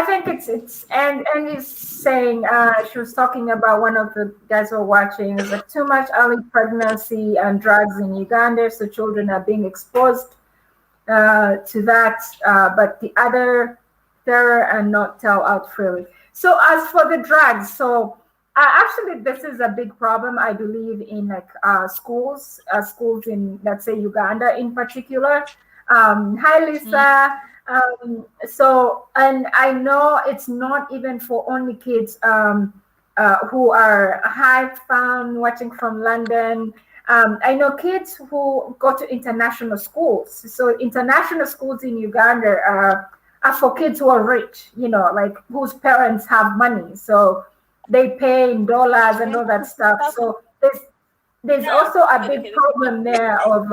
think it's and he's saying, she was talking about, one of the guys who are watching, is like too much early pregnancy and drugs in Uganda, so children are being exposed to that, but the other terror and not tell out freely. So as for the drugs, so actually this is a big problem, I believe, in like schools in, let's say, Uganda in particular. Hi Mm. Lisa. So, and I know it's not even for only kids who are, hi fan watching from London. I know kids who go to international schools. So international schools in Uganda are for kids who are rich, like whose parents have money. So they pay in dollars and all that stuff. So there's also a big problem there of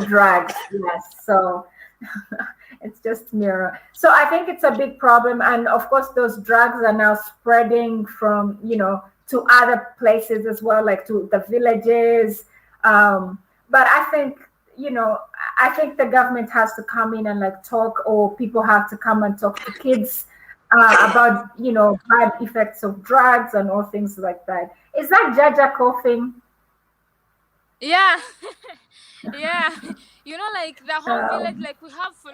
drugs. Yes. So it's just mirror. So I think it's a big problem, and of course those drugs are now spreading from, to other places as well, like to the villages. But I think, I think the government has to come in and like talk, or people have to come and talk to kids about, bad effects of drugs and all things like that. Is that Jaja coughing? Yeah. Yeah. You know, like the whole village, Um, like we have flu.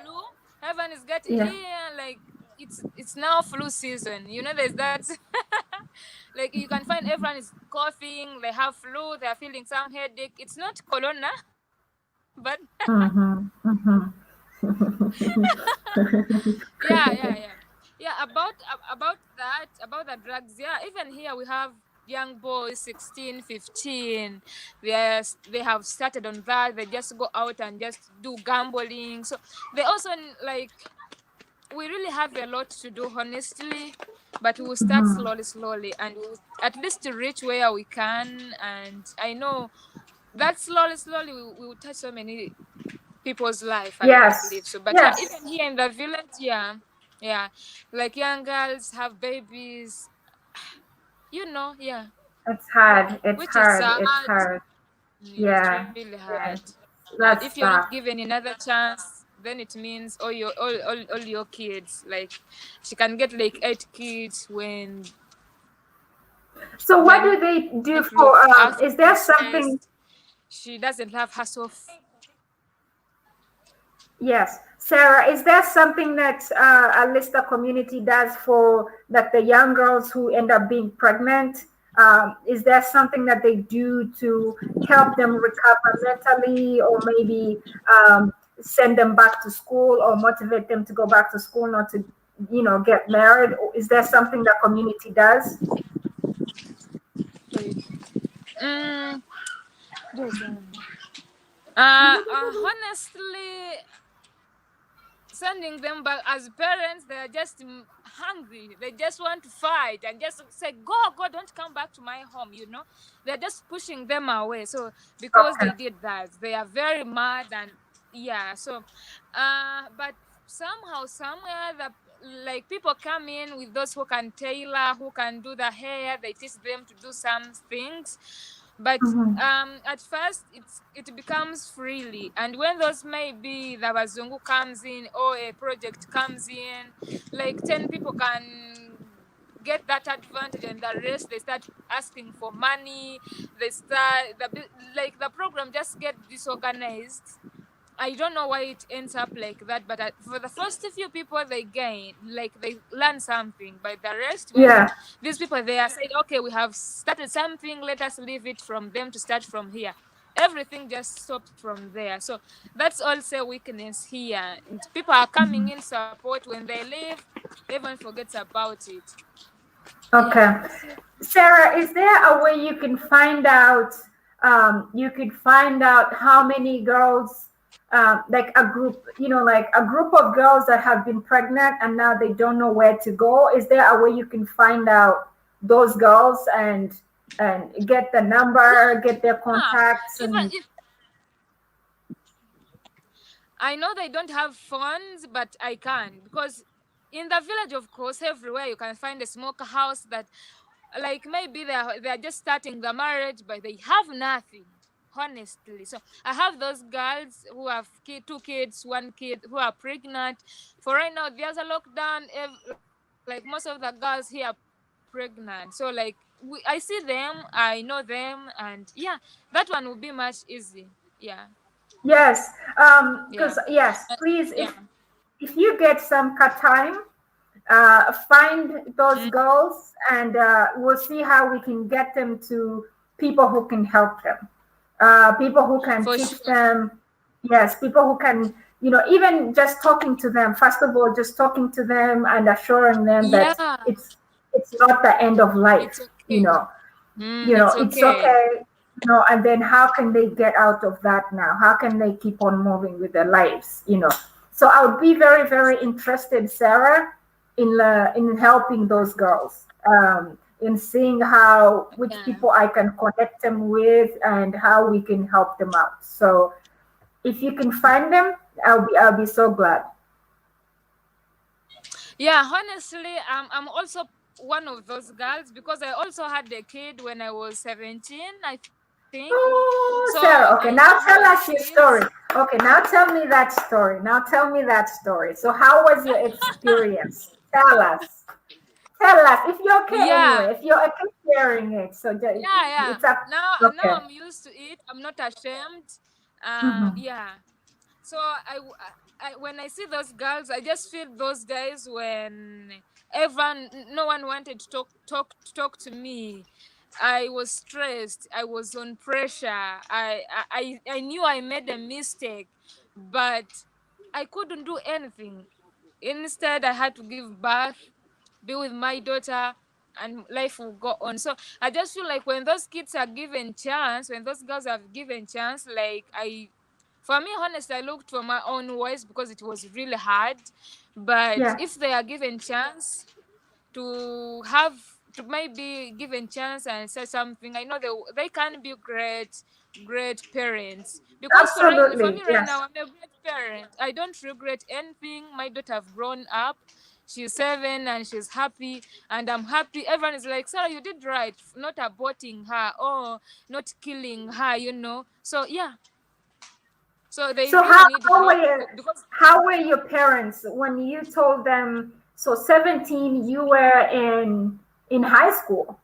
Everyone is getting yeah. here, like it's now flu season. You know, there's that. Like you can find everyone is coughing, they have flu, they're feeling some headache. It's not corona, but Mm-hmm. Mm-hmm. yeah, yeah, yeah, yeah. About that, about the drugs. Yeah, even here we have young boys 16, 15. They have started on that. They just go out and just do gambling. So they also, like, we really have a lot to do, honestly, but we'll start Mm-hmm. slowly, and we'll at least to reach where we can. And I know that slowly we will touch so many people's life. I Yes. believe so. But yeah, Yes. even here in the village, yeah, yeah, like young girls have babies, yeah, It's hard. It's which is hard. sad. It's hard. It's Yeah. really hard. Yeah. And That's if you're not tough. given another chance, then it means all your kids, like she can get like 8 kids when So what they're do they do not for, looked is there after, something, stressed. She doesn't have herself. yes, Sarah, is there something that at least the community does for like the young girls who end up being pregnant? Is there something that they do to help them recover mentally, or maybe send them back to school or motivate them to go back to school, not to, get married? Is there something the community does? Mm, honestly, sending them back as parents, they are just hungry. They just want to fight and just say, go, go, don't come back to my home, They're just pushing them away. So because Okay. they did that, they are very mad. And yeah, so but somehow, somewhere, like people come in with those who can tailor, who can do the hair, they teach them to do some things. But Mhm. at first it becomes freely, and when those, maybe the Bazungu comes in or a project comes in, like 10 people can get that advantage, and the rest, they start asking for money. They start like the program just get disorganized. I don't know why it ends up like that, but for the first few people, they gain, like they learn something. But the rest, when Yeah. these people, they are saying, okay, we have started something, let us leave it from them to start from here. Everything just stops from there. So that's also weakness here. And people are coming in support. When they leave, everyone forgets about it. Yeah. Okay. Sarah, is there a way you can find out? You could find out how many girls, like a group, like a group of girls that have been pregnant and now they don't know where to go. Is there a way you can find out those girls and get the number, get their Yeah. contacts, Even and if I know they don't have phones, but I can, because in the village, of course, everywhere you can find a smoke house that, like, maybe they're just starting the marriage, but they have nothing. Honestly, so I have those girls who have two kids, one kid, who are pregnant. For right now, there's a lockdown. Like most of the girls here are pregnant. So like I see them, I know them, and yeah, that one will be much easy. Yeah, yes, yeah, because yes, yeah. please, if you get some cut time, find those Mm, girls, and we'll see how we can get them to people who can help them, people who can for teach sure. them. Yes, people who can, even just talking to them, first of all, just talking to them and assuring them that Yeah, it's not the end of it's life. okay. It's It's okay. okay. And then how can they get out of that now? How can they keep on moving with their lives? So I would be very, very interested, Sarah, in helping those girls, in seeing how which Yeah. people I can connect them with and how we can help them out. So if you can find them, I'll be so glad. Yeah, honestly, I'm also one of those girls, because I also had a kid when I was 17, I think. So Oh, I know Sarah. Okay, how now it tell us is. your story. Okay, now tell me that story. Now tell me that story. So, how was your experience? Tell us. Tell us if you're okay. Yeah, Anyway, if you're okay sharing it, so yeah. it's up. Now Okay. I'm used to it. I'm not ashamed. Hmm. Yeah. So when I see those girls, I just feel those days when no one wanted to talk to me. I was stressed. I was on pressure. I knew I made a mistake, but I couldn't do anything. Instead, I had to give birth, be with my daughter, and life will go on. So I just feel like when those kids are given chance, when those girls are given chance, like for me, honestly, I looked for my own voice because it was really hard. But Yeah, if they are given chance to have to maybe given chance and say something, I know they can be great parents. Because for absolutely. me right Yes. now, I'm a great parent. I don't regret anything. My daughter have grown up. She's 7 and she's happy, and I'm happy. Everyone is like, Sarah, you did right, not aborting her or not killing her. So yeah, so they So really need help because how were your parents when you told them? So 17, you were in high school.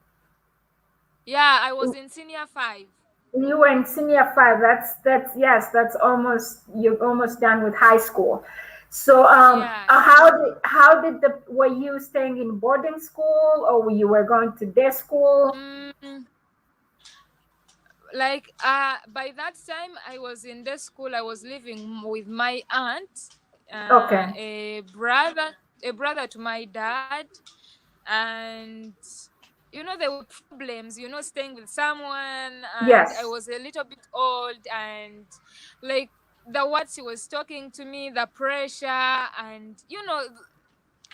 yeah, I was in senior 5. You were in senior five. That's yes. That's almost you're almost done with high school. So Yeah. how did the were you staying in boarding school or you were going to day school? Mm, like by that time I was in the school. I was living with my aunt, Okay. a brother to my dad, and there were problems, staying with someone, and I Yes. was a little bit old, and like the words he was talking to me, the pressure, and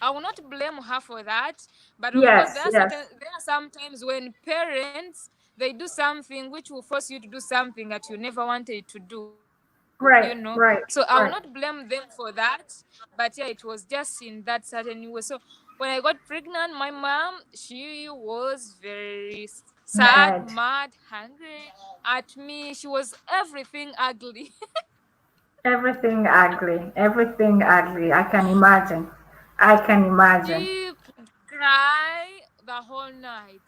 I will not blame her for that, but of course Yes. Yes. there are some times when parents, they do something which will force you to do something that you never wanted to do. Right. So I will Right. not blame Right. them for that, but yeah, it was just in that certain way. So when I got pregnant, my mom, she was very sad, Mad. mad, hungry at me. She was everything ugly. Everything ugly. Everything ugly. I can imagine. I can imagine. She could cry the whole night,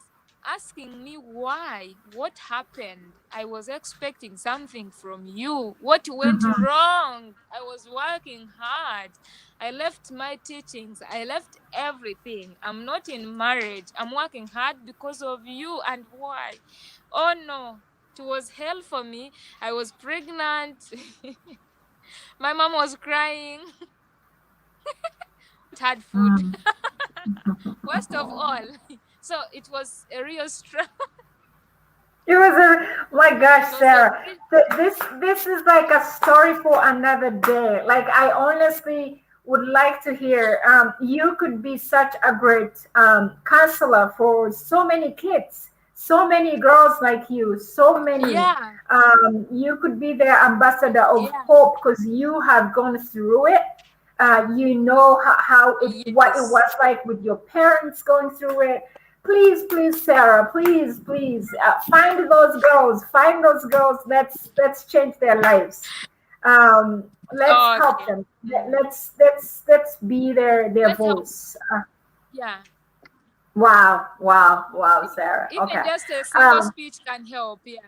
asking me why, what happened. I was expecting something from you. What went Mm-hmm. wrong? I was working hard. I left my teachings. I left everything. I'm not in marriage. I'm working hard because of you. And why? Oh no. It was hell for me. I was pregnant. My mom was crying. Had food. Mm. Worst of all. So it was a real struggle. It was a my It gosh, was a Sarah. This is like a story for another day. Like I honestly would like to hear. You could be such a great counselor for so many kids, so many girls like you, so many. yeah, You could be their ambassador of yeah, hope because you have gone through it. You know what it yes. was like with your parents going through it. Please, please, Sarah, please, please, find those girls. Let's change their lives. Let's help Okay. them. Let's be their Let's help. voice. Yeah. Wow, wow, wow, Sarah. Even Okay. just a single Um, speech can help. Yeah.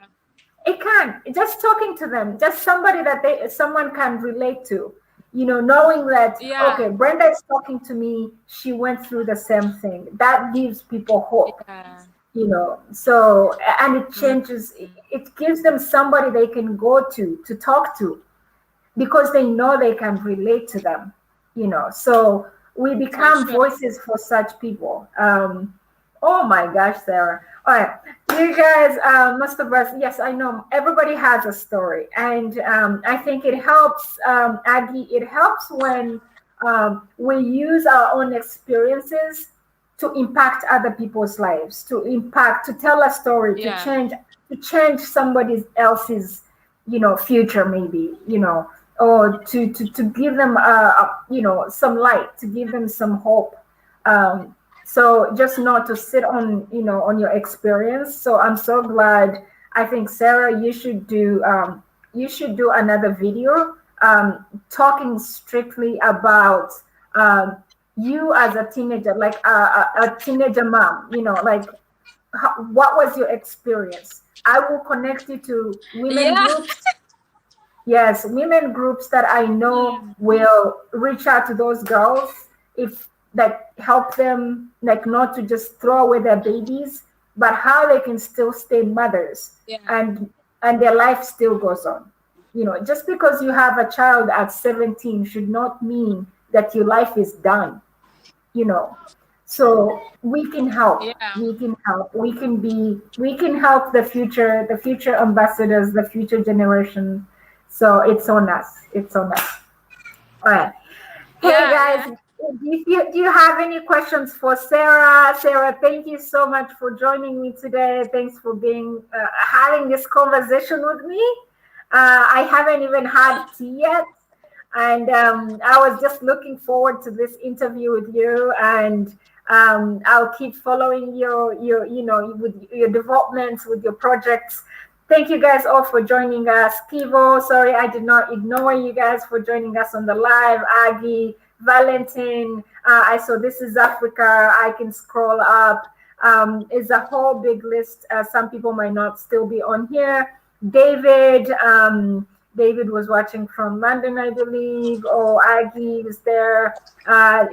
it can just talking to them, just somebody that someone can relate to, knowing that Yeah. okay, Brenda is talking to me, she went through the same thing. That gives people hope, Yeah. so and it changes, Mm. it gives them somebody they can go to talk to because they know they can relate to them, so we For become sure. voices for such people. Oh my gosh, Sarah. All right, you guys, most of us, yes, I know everybody has a story, and I think it helps, Aggie, it helps when we use our own experiences to impact other people's lives, to tell a story, Yeah. to change somebody else's, future, maybe, or to give them some light, to give them some hope. So just not to sit on, on your experience. So I'm so glad. I think, Sarah, you should do another video, talking strictly about, um, you as a teenager, like a teenager mom, like what was your experience. I will connect you to women Yeah. groups. Yes, women groups that I know Mm. will reach out to those girls, if that help them, like not to just throw away their babies, but how they can still stay mothers, Yeah. and their life still goes on. Just because you have a child at 17 should not mean that your life is done, you know. So we can help. Yeah. We can help. We can help the future ambassadors, the future generation. So it's on us. It's on us. All right. Hey Yeah. guys, Yeah. do you have any questions for Sarah? Sarah, thank you so much for joining me today. Thanks for being having this conversation with me. I haven't even had tea yet, and I was just looking forward to this interview with you. And I'll keep following with your developments, with your projects. Thank you guys all for joining us. Kivo, sorry I did not ignore you guys for joining us on the live. Aggie, Valentin, I saw This Is Africa. I can scroll up. It's a whole big list. Some people might not still be on here. David, David was watching from London, I believe. Oh, Aggie is there.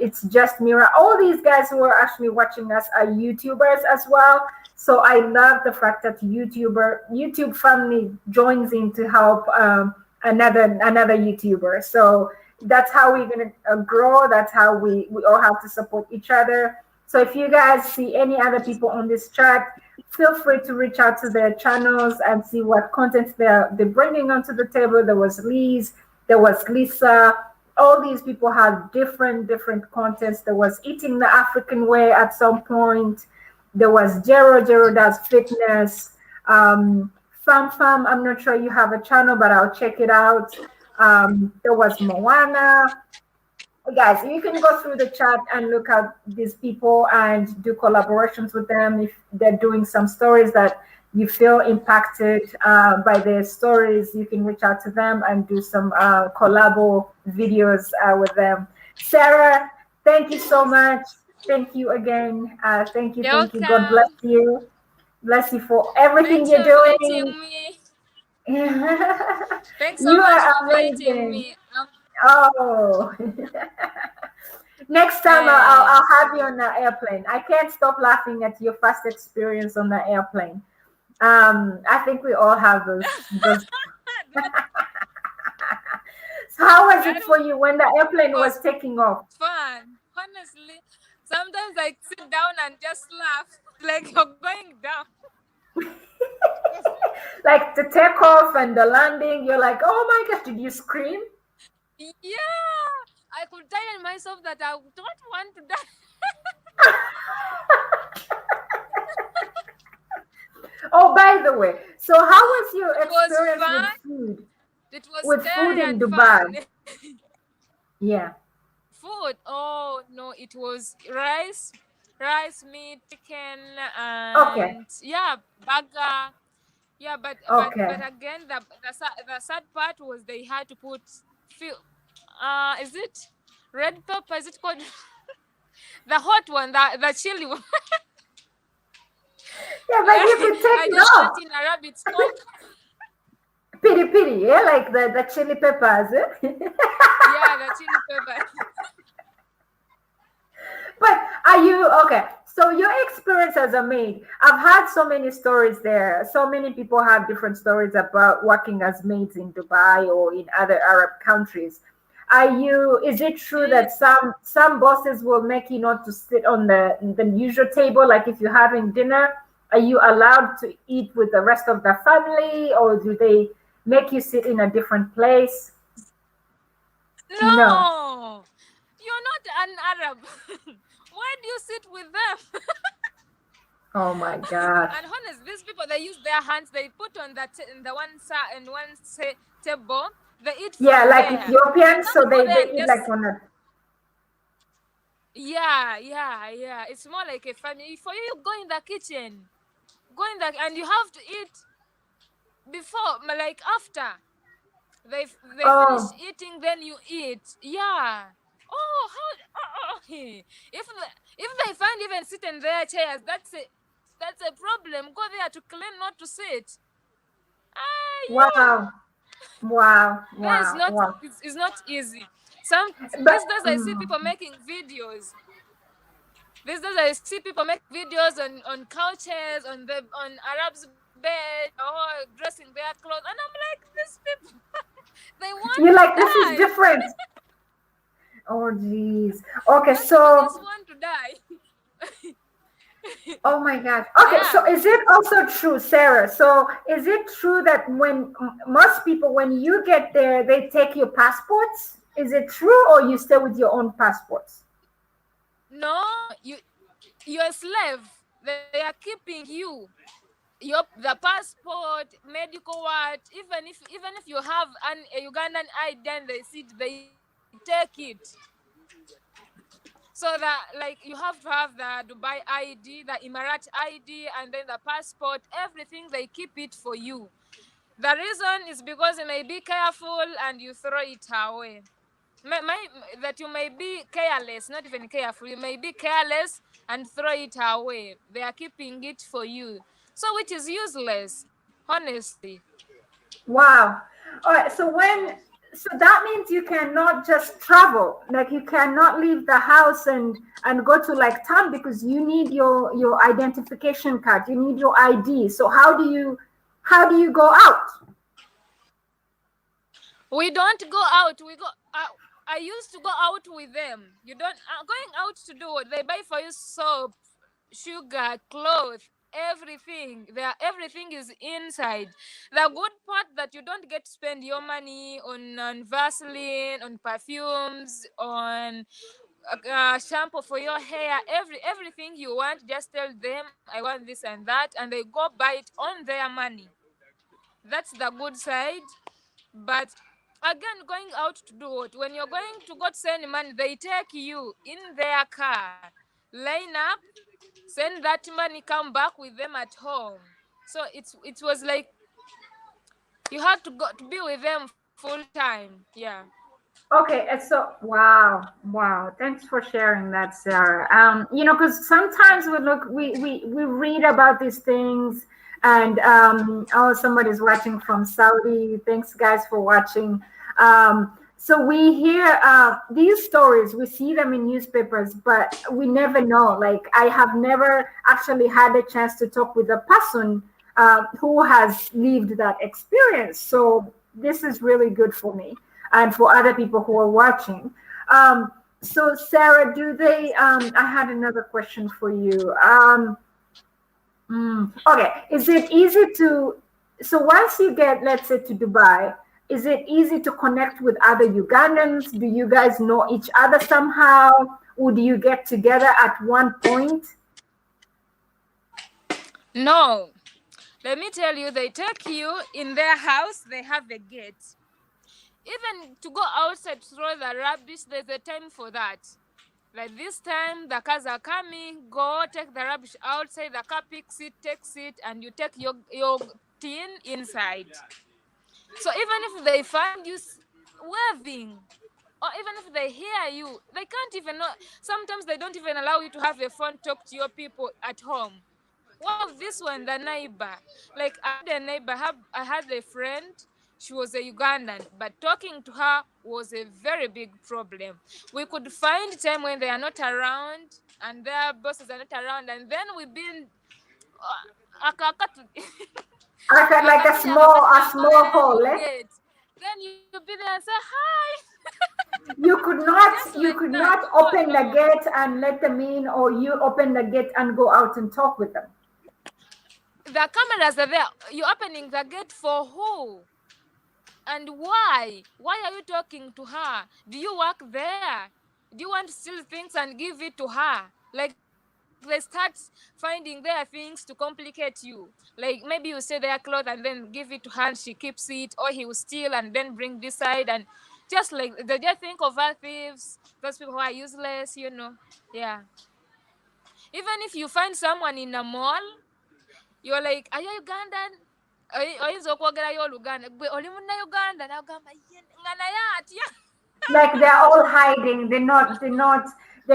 It's just Mira. All these guys who are actually watching us are YouTubers as well. So I love the fact that YouTube family joins in to help another YouTuber. So that's how we're gonna grow. That's how we all have to support each other. So if you guys see any other people on this chat, feel free to reach out to their channels and see what content they're bringing onto the table. There was Liz, there was Lisa. All these people have different contents. There was Eating the African Way at some point. There was Jero does fitness. Fam, I'm not sure you have a channel, but I'll check it out. There was Moana. Guys, you can go through the chat and look at these people and do collaborations with them. If they're doing some stories that you feel impacted by their stories, you can reach out to them and do some collabo videos with them. Sarah, thank you so much. Thank you again. Thank you. You're Thank you. God bless welcome. you. Bless you for everything Thanks for you're inviting doing. me. Thanks so You much are for inviting amazing. me. Oh. Next time Yeah. I'll have you on the airplane. I can't stop laughing at your first experience on the airplane. I think we all have those. So how was That it for you when the airplane was was taking off? fun. Honestly, sometimes I sit down and just laugh. Like you're going down. Like the takeoff and the landing, you're like, oh my gosh, did you scream? Yeah. I could tell myself that I don't want to die. Oh, by the way, so how was your It was experience with fun. food? It was With food scary in and Dubai? fun. Yeah. Food. Oh no, it was rice, meat, chicken, Okay. and yeah, burger. Yeah, but Okay. again, the sad part was they had to put few. Is it red pepper? Is it called the hot one? The chili one. Yeah, but you Like, could take I it don't know off. it in Arab. It's called. Piri piri, yeah, like the chili peppers. Yeah, the chili pepper. But are you okay? So your experience as a maid, I've had so many stories there. So many people have different stories about working as maids in Dubai or in other Arab countries. Is it true Mm, that some bosses will make you not to sit on the usual table? Like if you're having dinner, are you allowed to eat with the rest of the family, or do they make you sit in a different place? No. no, you're not an Arab. Why do you sit with them? Oh my gosh. And honest, these people they use their hands. They put on that in the one side and table. They eat Yeah, from like there. You Ethiopians, so can't go there they and eat just like on a. yeah. It's more like a family. For you, go in the kitchen, go in the and you have to eat before, like after they finish Oh, eating, then you eat. Yeah. Oh, if they find even sit in their chairs, that's a problem. Go there to clean, not to sit. Ah, yeah. wow, wow, Yeah, it's wow, not wow. it's not easy. Some But these days I see people making videos. These days I see people make videos on couches, on Arabs' bed, or dressing their clothes, and I'm like, these people, they want you're to like, this is die. different. Oh, geez. Okay, Those people so, just want to die. oh my gosh. Okay, so Yeah. is it also true, Sarah? So is it true that when most people, when you get there, they take your passports? Is it true, or you stay with your own passports? No, you're a slave. They are keeping you. The passport, medical what, even if you have a Ugandan ID and they take it. So that like you have to have the Dubai ID, the Emirati ID, and then the passport, everything they keep it for you. The reason is because you may be careful and you throw it away. That you may be careless, not even careful. You may be careless and throw it away. They are keeping it for you. So which is useless, honestly. Wow. All right. So that means you cannot just travel. Like you cannot leave the house and go to like town because you need your identification card. You need your ID. So how do you go out? We don't go out. We go. I used to go out with them. You don't going out to do what? They buy for you soap, sugar, clothes, everything. Everything is inside. The good part that you don't get to spend your money on Vaseline, on perfumes, on shampoo for your hair. Everything you want, just tell them I want this and that, and they go buy it on their money. That's the good side. But again, going out to do what? When you're going to go to send money, they take you in their car, line up, send that money, come back with them at home. So it was like you had to go to be with them full time. Yeah. Okay, so wow, wow. Thanks for sharing that, Sarah. Because sometimes we read about these things, and oh, somebody's watching from Saudi. Thanks, guys, for watching. So we hear these stories, we see them in newspapers, but we never know. Like I have never actually had a chance to talk with a person who has lived that experience. So this is really good for me and for other people who are watching. So, Sarah, do they? I had another question for you. Okay, is it easy to? So, once you get, let's say, to Dubai, is it easy to connect with other Ugandans? Do you guys know each other somehow? Or do you get together at one point? No. Let me tell you, they take you in their house, they have a gate. Even to go outside to throw the rubbish, there's a time for that. Like this time, the cars are coming, go take the rubbish outside, the car picks it, takes it, and you take your tin inside. So even if they find you waving, or even if they hear you, they can't even know. Sometimes they don't even allow you to have a phone talk to your people at home. One of this one, the neighbor. Like I had a neighbor, I had a friend. She was a Ugandan, but talking to her was a very big problem. We could find time when they are not around and their bosses are not around, and then we've been Like a small hole, eh? gate. Then you be there and say hi, You could not just you like could that. not Oh open the no. gate and let them in, or you open the gate and go out and talk with them. The cameras are there. You're opening the gate for who? And why? Why are you talking to her? Do you work there? Do you want to steal things and give it to her? Like they start finding their things to complicate you. Like maybe you say their clothes and then give it to her and she keeps it, or he will steal and then bring this side, and just like they just think of our thieves, those people who are useless. Yeah. Even if you find someone in a mall, you're like, are you Ugandan? Oyinza okwogerayo oluganda gwe oli munnauganda nagamba nga naye atya. Like they're all hiding. They're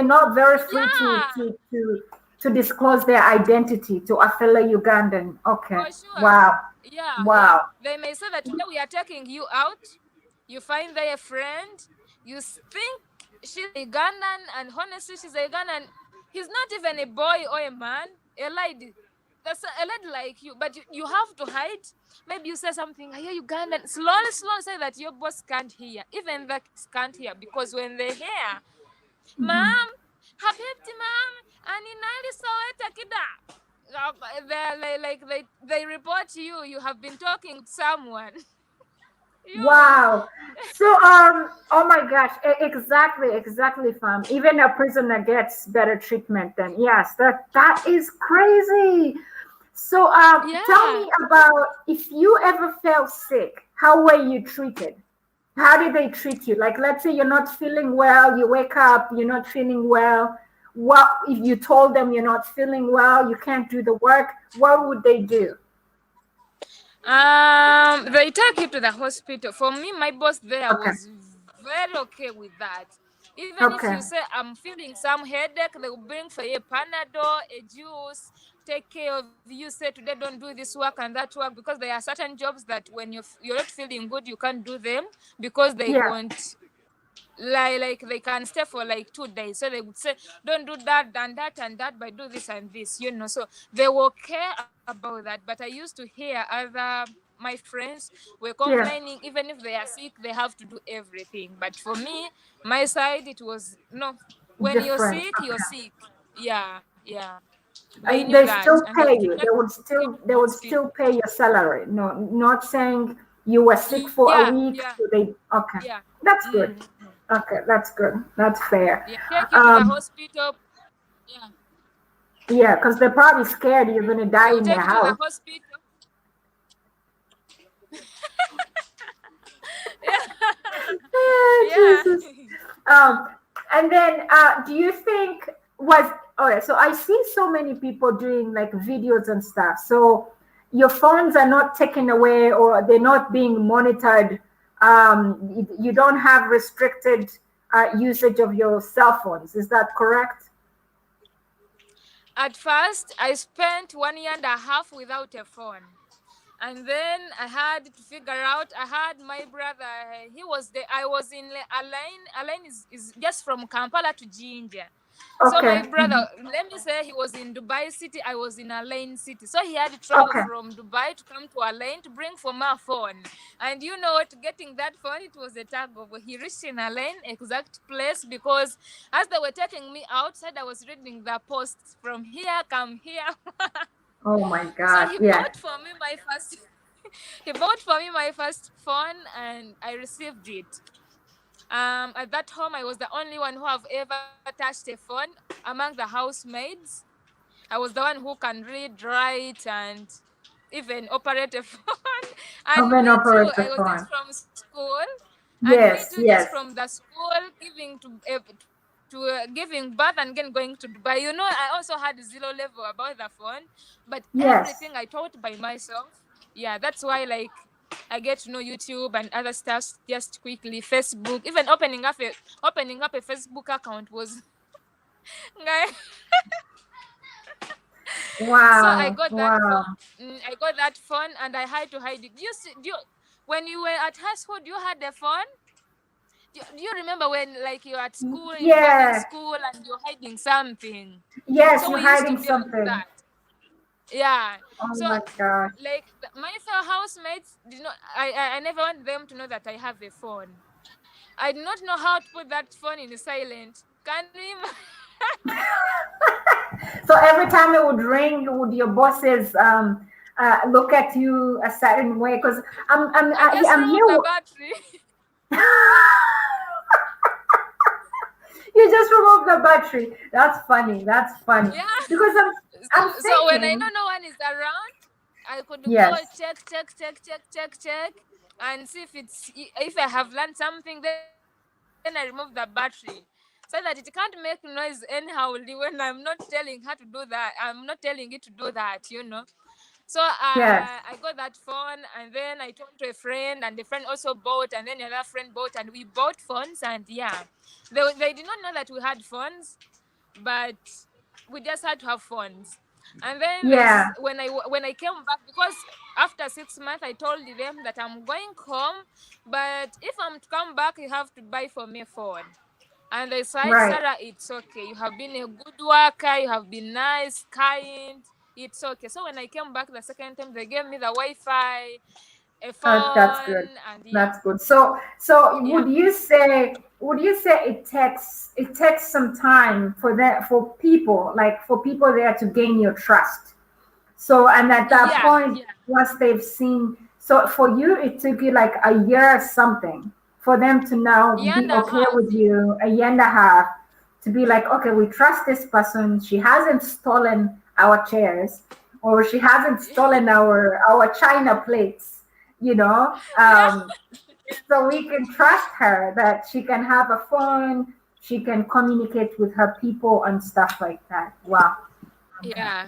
not very free to Yeah, to to to disclose their identity to a fellow Ugandan. Okay. for sure. Wow. Yeah. Wow. They may say that today we are taking you out. You find there a friend. You think she's a Ugandan, and honestly, she's a Ugandan. He's not even a boy or a man. A lady. That's a lady like you, but you have to hide. Maybe you say something, are you Ugandan? Slowly say that your boss can't hear. Even the kids can't hear, because when they hear, Mhm. Mom, Habibti, Mom, and Inali Soeta Kida. They report to you. You have been talking to someone. you. Wow. So oh my gosh, exactly, fam. Even a prisoner gets better treatment than, yes, that is crazy. So tell Yeah. me about, if you ever fell sick, how were you treated? How did they treat you? Like, let's say you're not feeling well, you wake up, you're not feeling well. What if you told them you're not feeling well, you can't do the work? What would they do? They take you to the hospital. For me, my boss there Okay. was very okay with that. Even if Okay. you say I'm feeling some headache, they will bring for you a Panadol, a juice, take care of you. Say today don't do this work and that work, because there are certain jobs that when you're not feeling good, you can't do them because they Yeah. won't, like they can stay for like 2 days. So they would say, don't do that and that and that, but do this and this, So they will care about that. But I used to hear other my friends were Yeah. complaining, even if they are sick, they have to do everything. But for me, my side, it was no. When Different. you're Okay. sick. Yeah. They And knew they that, still and they pay would you. take care of They the would hospital. still pay your salary. No, not saying you were sick for a Yeah, week, yeah, so they okay. yeah. That's good. Mm. Okay, that's good. That's fair. Yeah, take you to the Um, hospital. Yeah, yeah, because they're probably scared you're gonna they die will in their take you to the house. hospital. Yeah, Ah, yeah. Jesus. Um, and then do you think was all right? So I see so many people doing like videos and stuff. So your phones are not taken away or they're not being monitored. You don't have restricted usage of your cell phones. Is that correct? At first, I spent 1 year and a half without a phone. And then I had to figure out. I had my brother. He was there. I was in Alain. Alain is just from Kampala to Jinja. So my Okay. brother, let me say, he was in Dubai city. I was in Alain city. So he had to travel Okay. from Dubai to come to Alain to bring for my phone. And you know what? Getting that phone, it was a tug of war. He reached in Alain exact place, because as they were taking me outside, I was reading the posts from here, come here. Oh my So God. he Yeah. bought for me my first he bought for me my first phone, and I received it. At that home, I was the only one who have ever touched a phone among the housemaids. I was the one who can read, write, and even operate a phone. Of And an me too. I operator was just phone. from school, and me Yes. too, just Yes. from the school, giving birth and again going to Dubai. I also had zero level about the phone, but everything Yes. I taught by myself. Yeah, that's why I get to know YouTube and other stuff just quickly. Facebook, even opening up a Facebook account was so I Wow. got that Wow. phone. I got that phone and I had to hide it. When you were at high school, do you had a phone? Do you remember when, like, you're at school, in boarding Yeah. school, and you're hiding something? Yes, So you're we used to hiding be like something. that. Yeah. Oh So, my gosh. like, my fellow housemates did not. I never want them to know that I have a phone. I did not know how to put that phone in silent. Can you imagine? So every time it would ring, would your bosses look at you a certain way? Because I just I'm remove the here. battery. You just remove the battery. That's funny. That's funny. Yeah. Because I'm So when I know thinking, no one is around, I could go yes, check, and see if I have learned something. Then I remove the battery, so that it can't make noise anyhow. When I'm not telling her to do that, I'm not telling it to do that. So yes, I got that phone, and then I told to a friend, and the friend also bought, and then another friend bought, and we bought phones, and yeah, they did not know that we had phones, but we just had to have phones. And then yeah, when I came back, because after 6 months I told them that I'm going home, but if I'm to come back, you have to buy for me a phone. And they said, right. Sarah, it's okay. You have been a good worker. You have been nice, kind. It's okay. So when I came back the second time, they gave me the Wi-Fi, a That's good. phone, and yeah, That's good. So yeah, would you say it takes some time for that for people like for people there to gain your trust? So, and at that yeah, point, yeah, once they've seen, so for you, it took you like a year or something for them to now year be and a okay half. with you, a year and a half, to be like, okay, we trust this person. She hasn't stolen our chairs, or she hasn't stolen our china plates, you know. Yeah, So we can trust her that she can have a phone, she can communicate with her people and stuff like that. Wow. yeah.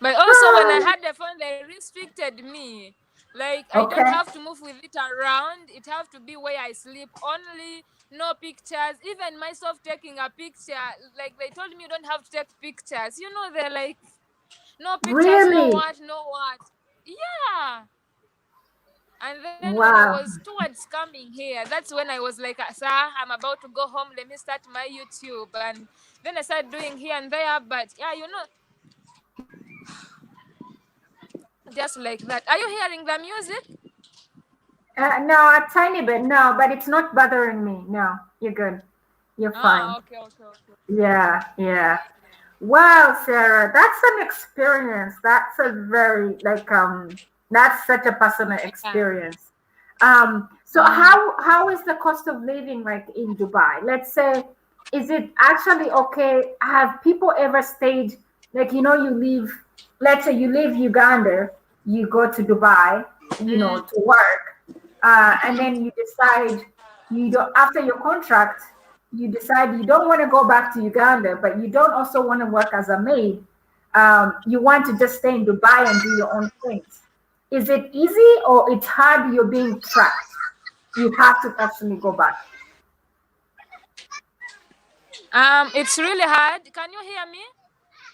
But also, when I had the phone, they restricted me. Like, I don't Okay. have to move with it around. It have to be where I sleep only. no pictures. Even myself taking a picture, like they told me you don't have to take pictures. You know, they're like, no pictures, no Really? what, no what. Yeah. And then when I Wow. was towards coming here, that's when I was like, sir, I'm about to go home. Let me start my YouTube. And then I started doing here and there. But yeah, just like that. Are you hearing the music? No, a tiny bit. No, but it's not bothering me. No, you're good. You're fine. Ah, okay, okay, okay. Yeah, yeah. Wow, Sarah, that's an experience. That's a very that's such a personal Yeah. experience. So Mm. how is the cost of living like in Dubai? Let's say, is it actually okay? Have people ever stayed like you leave, let's say you leave Uganda, you go to Dubai, Mm. to work, and then you decide you don't after your contract you decide you don't want to go back to Uganda, but you don't also want to work as a maid. You want to just stay in Dubai and do your own things. Is it easy or it's hard? You're being trapped. You have to actually go back. It's really hard. Can you hear me?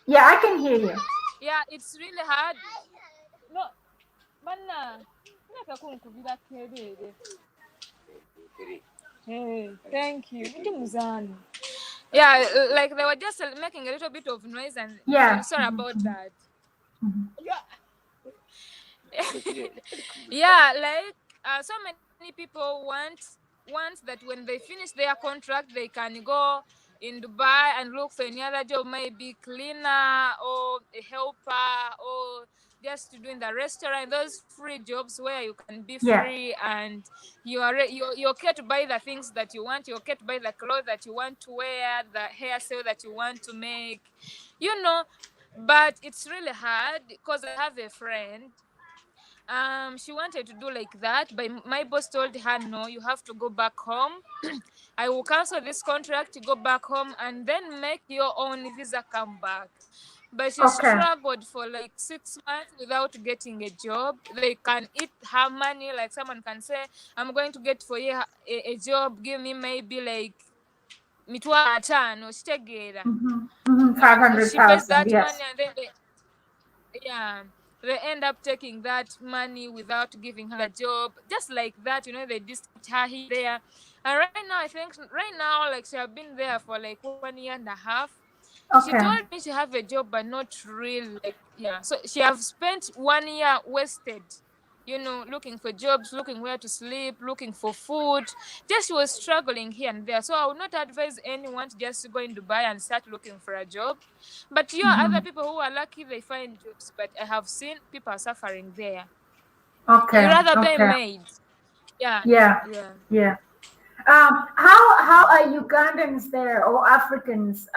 Yeah, I can hear you. Yeah, it's really hard. No, manna. Hey, thank you. Ndi muzani. Yeah, like they were just making a little bit of noise, and Yeah. sorry about that. Mhm. Yeah, like so many people want that when they finish their contract, they can go in Dubai and look for any other job, maybe cleaner or a helper or just to do in the restaurant. Those free jobs where you can be Yeah. free and you're okay to buy the things that you want. You're okay to buy the clothes that you want to wear, the hairstyle that you want to make. You know, but it's really hard because I have a friend. She wanted to do like that, but my boss told her, no, you have to go back home. I will cancel this contract, go back home, and then make your own visa come back. But she Okay. struggled for like 6 months without getting a job. They can eat her money, like someone can say, I'm going to get for you a job, give me maybe like mitwalo atano, kitegeera. Five And hundred she pays thousand. that money Yes. and then yeah, they end up taking that money without giving her a job, just like that. They discharge her here there, and right now I think right now like she have been there for like 1 year and a half. She Okay. told me she have a job but not real, like, yeah, so she have spent 1 year wasted, looking for jobs, looking where to sleep, looking for food. Just she was struggling here and there. So I would not advise anyone to just go in Dubai and start looking for a job. But other Mhm. people who are lucky, they find jobs. But I have seen people are suffering there. You Okay. rather be Okay. made. Yeah, Yeah. yeah. Yeah. How are Ugandans there or Africans?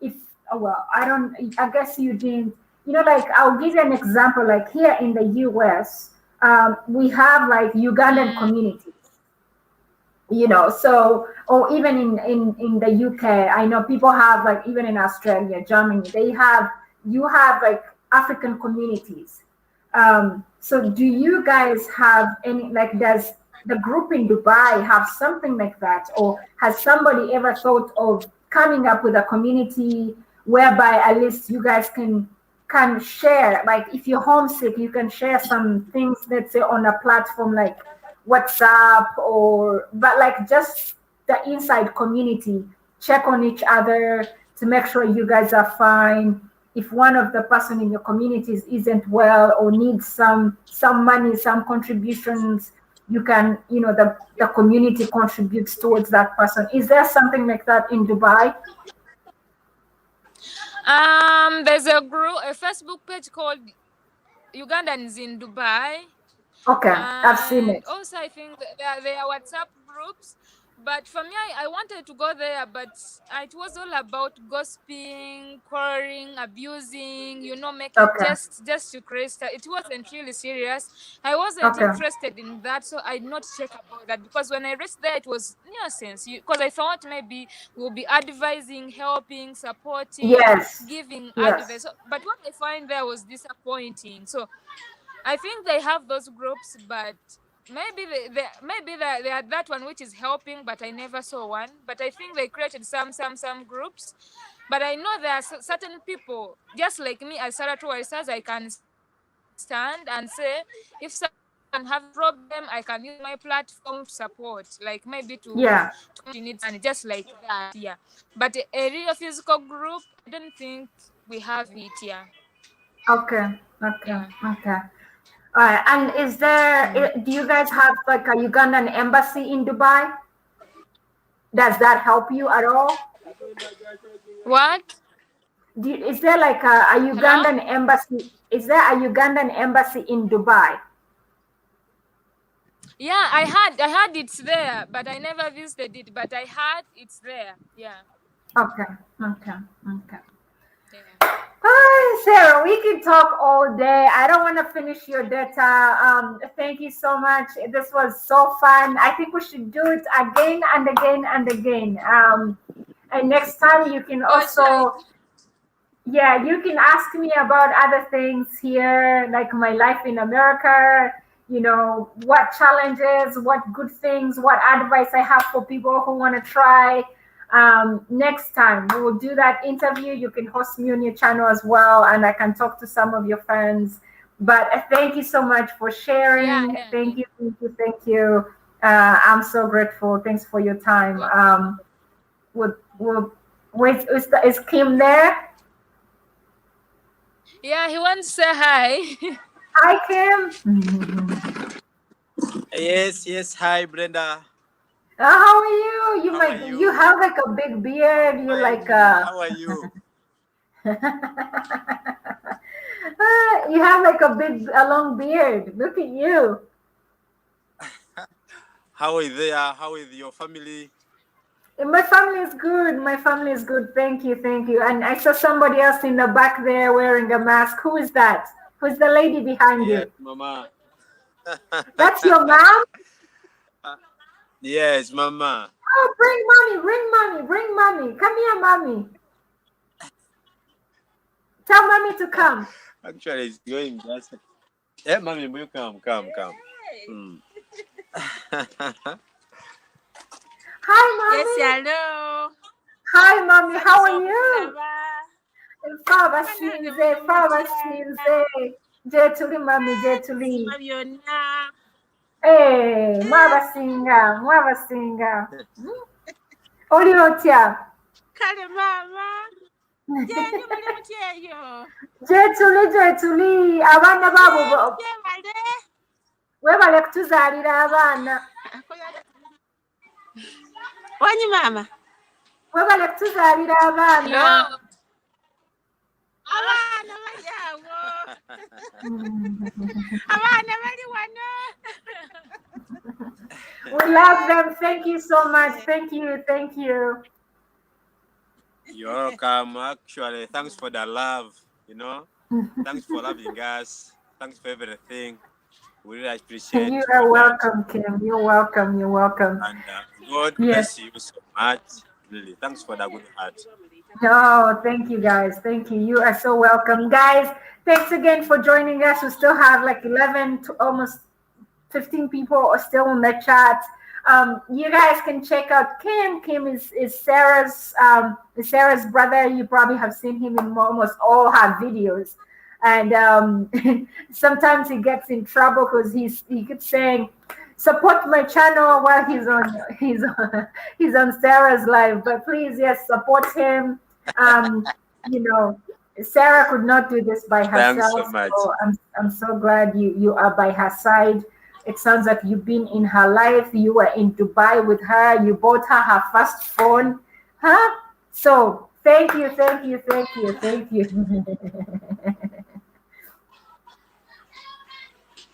If well, I don't. I guess you didn't. Like I'll give you an example. Like here in the U.S., we have like Ugandan Mm, communities. So or even in the UK, I know people have like even in Australia, Germany, you have like African communities. So do you guys have any like does the group in Dubai have something like that, or has somebody ever thought of coming up with a community whereby at least you guys can share, like if you're homesick you can share some things, let's say on a platform like WhatsApp, or but like just the inside community, check on each other to make sure you guys are fine. If one of the person in your communities isn't well or needs some money, some contributions, you can, the community contributes towards that person. Is there something like that in Dubai? there's a Facebook page called Ugandans in Dubai. Okay, I've seen And it. also I think that there are WhatsApp groups. But for me, I wanted to go there, but it was all about gossiping, quarreling, abusing, making Okay, just to create. It wasn't really serious. I wasn't okay. interested in that, so I did not check about that, because when I reached there, it was nonsense. Because I thought maybe we'll be advising, helping, supporting, Yes, giving yes. advice. But what I find there was disappointing. So I think they have those groups, but maybe they are that one which is helping, but I never saw one. But I think they created some groups. But I know there are certain people just like me as Sarah Touristers, I can stand and say if someone have a problem, I can use my platform to support, like maybe Yeah. to need and just like that, yeah. But a real physical group, I don't think we have it, yeah. Okay. Okay. Yeah. Okay. All right. And is there? Mm. Do you guys have like a Ugandan embassy in Dubai? Does that help you at all? What? Is there like a Hello? Ugandan embassy? Is there a Ugandan embassy in Dubai? Yeah, I had it's there, but I never visited it. But I had it's there. Yeah. Okay. Okay. Okay. Yeah. Hi, Sarah. We can talk all day. I don't want to finish your data. Thank you so much. This was so fun. I think we should do it again and again and again. And next time you can For sure. also, yeah, you can ask me about other things here, like my life in America, what challenges, what good things, what advice I have for people who want to try. Next time we will do that interview. You can host me on your channel as well, and I can talk to some of your friends. But thank you so much for Yeah, sharing. yeah, Thank yeah. you, thank you, thank you. I'm so grateful. Thanks for your time. Okay. Would wait, is Kim there? Yeah, he wants to say hi. Hi, Kim. Yes, yes. Hi, Brenda. How are you? How are You you? have like a big beard. You like Fine. How are you? you have like a long beard. Look at you. How is there? How is your family? And my family is good. My family is good. Thank you, thank you. And I saw somebody else in the back there wearing a mask. Who is that? Who's the lady behind Yes, you? Mama. That's your mom? Yes, Mama. Oh, bring mommy, bring mommy, bring mommy. Come here, mommy. Tell mommy to come. Actually, it's going just. Hey, Mommy, will you come? Come, come. Hmm. Hi, Yes, mommy. hello. Hi, mommy. How are So you? kulaba. Fabasinze, fabasinze. Jetuli, mami, jetuli. Byonna. Hey, mwabasinga, mwabasinga. Oli otya? Kale mama. Gyendi muli mutya eyo. Jetuli. Abaana baabo Gyebale. webale kutuzaalira abaana. Wanyi mama. Webale kutuzaalira abaana. Hello. Abaana bali awo. Abaana bali wano. We love them. Thank you so much. Thank you. Thank you. You're welcome. Actually, thanks for the love. Thanks for loving us. Thanks for everything. We really appreciate You for are that. welcome, Kim. You're welcome. You're welcome. And God Yes. bless you so much. Really, thanks for the good heart. Oh, thank you guys. Thank you. You are so welcome. Guys, thanks again for joining us. We still have like 11 to almost 15 people are still in the chat. You guys can check out Kim. Kim is Sarah's brother. You probably have seen him in almost all her videos. And sometimes he gets in trouble because he keeps saying, support my channel while he's on Sarah's live. But please, yes, support him. Um, you know, Sarah could not do this by Thanks so herself. much. So I'm so glad you are by her side. It sounds like you've been in her life. You were in Dubai with her. You bought her first phone, huh? So thank you.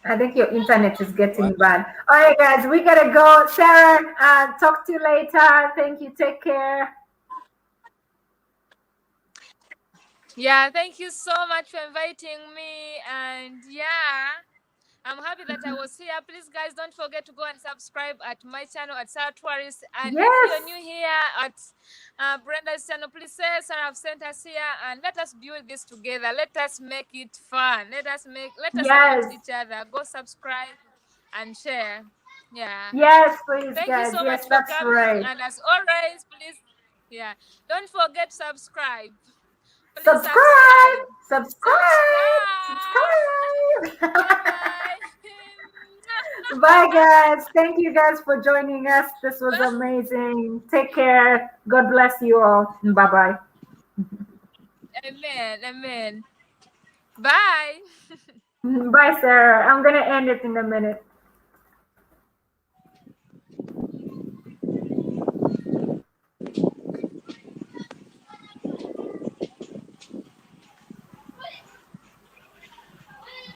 I think your internet is getting What? bad. All right, guys, we gotta go. Sarah, talk to you later. Thank you. Take care. Yeah, thank you so much for inviting me. And yeah, I'm happy that I was here. Please, guys, don't forget to go and subscribe at my channel at Sarah Tourist. And if you're Yes. new here at Brenda's channel, please say Sarah have sent us here, and let us build this together. Let us make it fun. Let us support Yes. each other. Go subscribe and share. Yeah. Yes, please, Thank you guys. so much Yes, for that's coming. right. And as always, please, yeah, don't forget subscribe. Please Subscribe, subscribe. subscribe, Subscribe. subscribe. Bye bye. Bye, guys. Thank you guys for joining us. This was amazing. Take care. God bless you all. Bye bye. Amen. Amen. Bye. Bye, Sarah. I'm going to end it in a minute.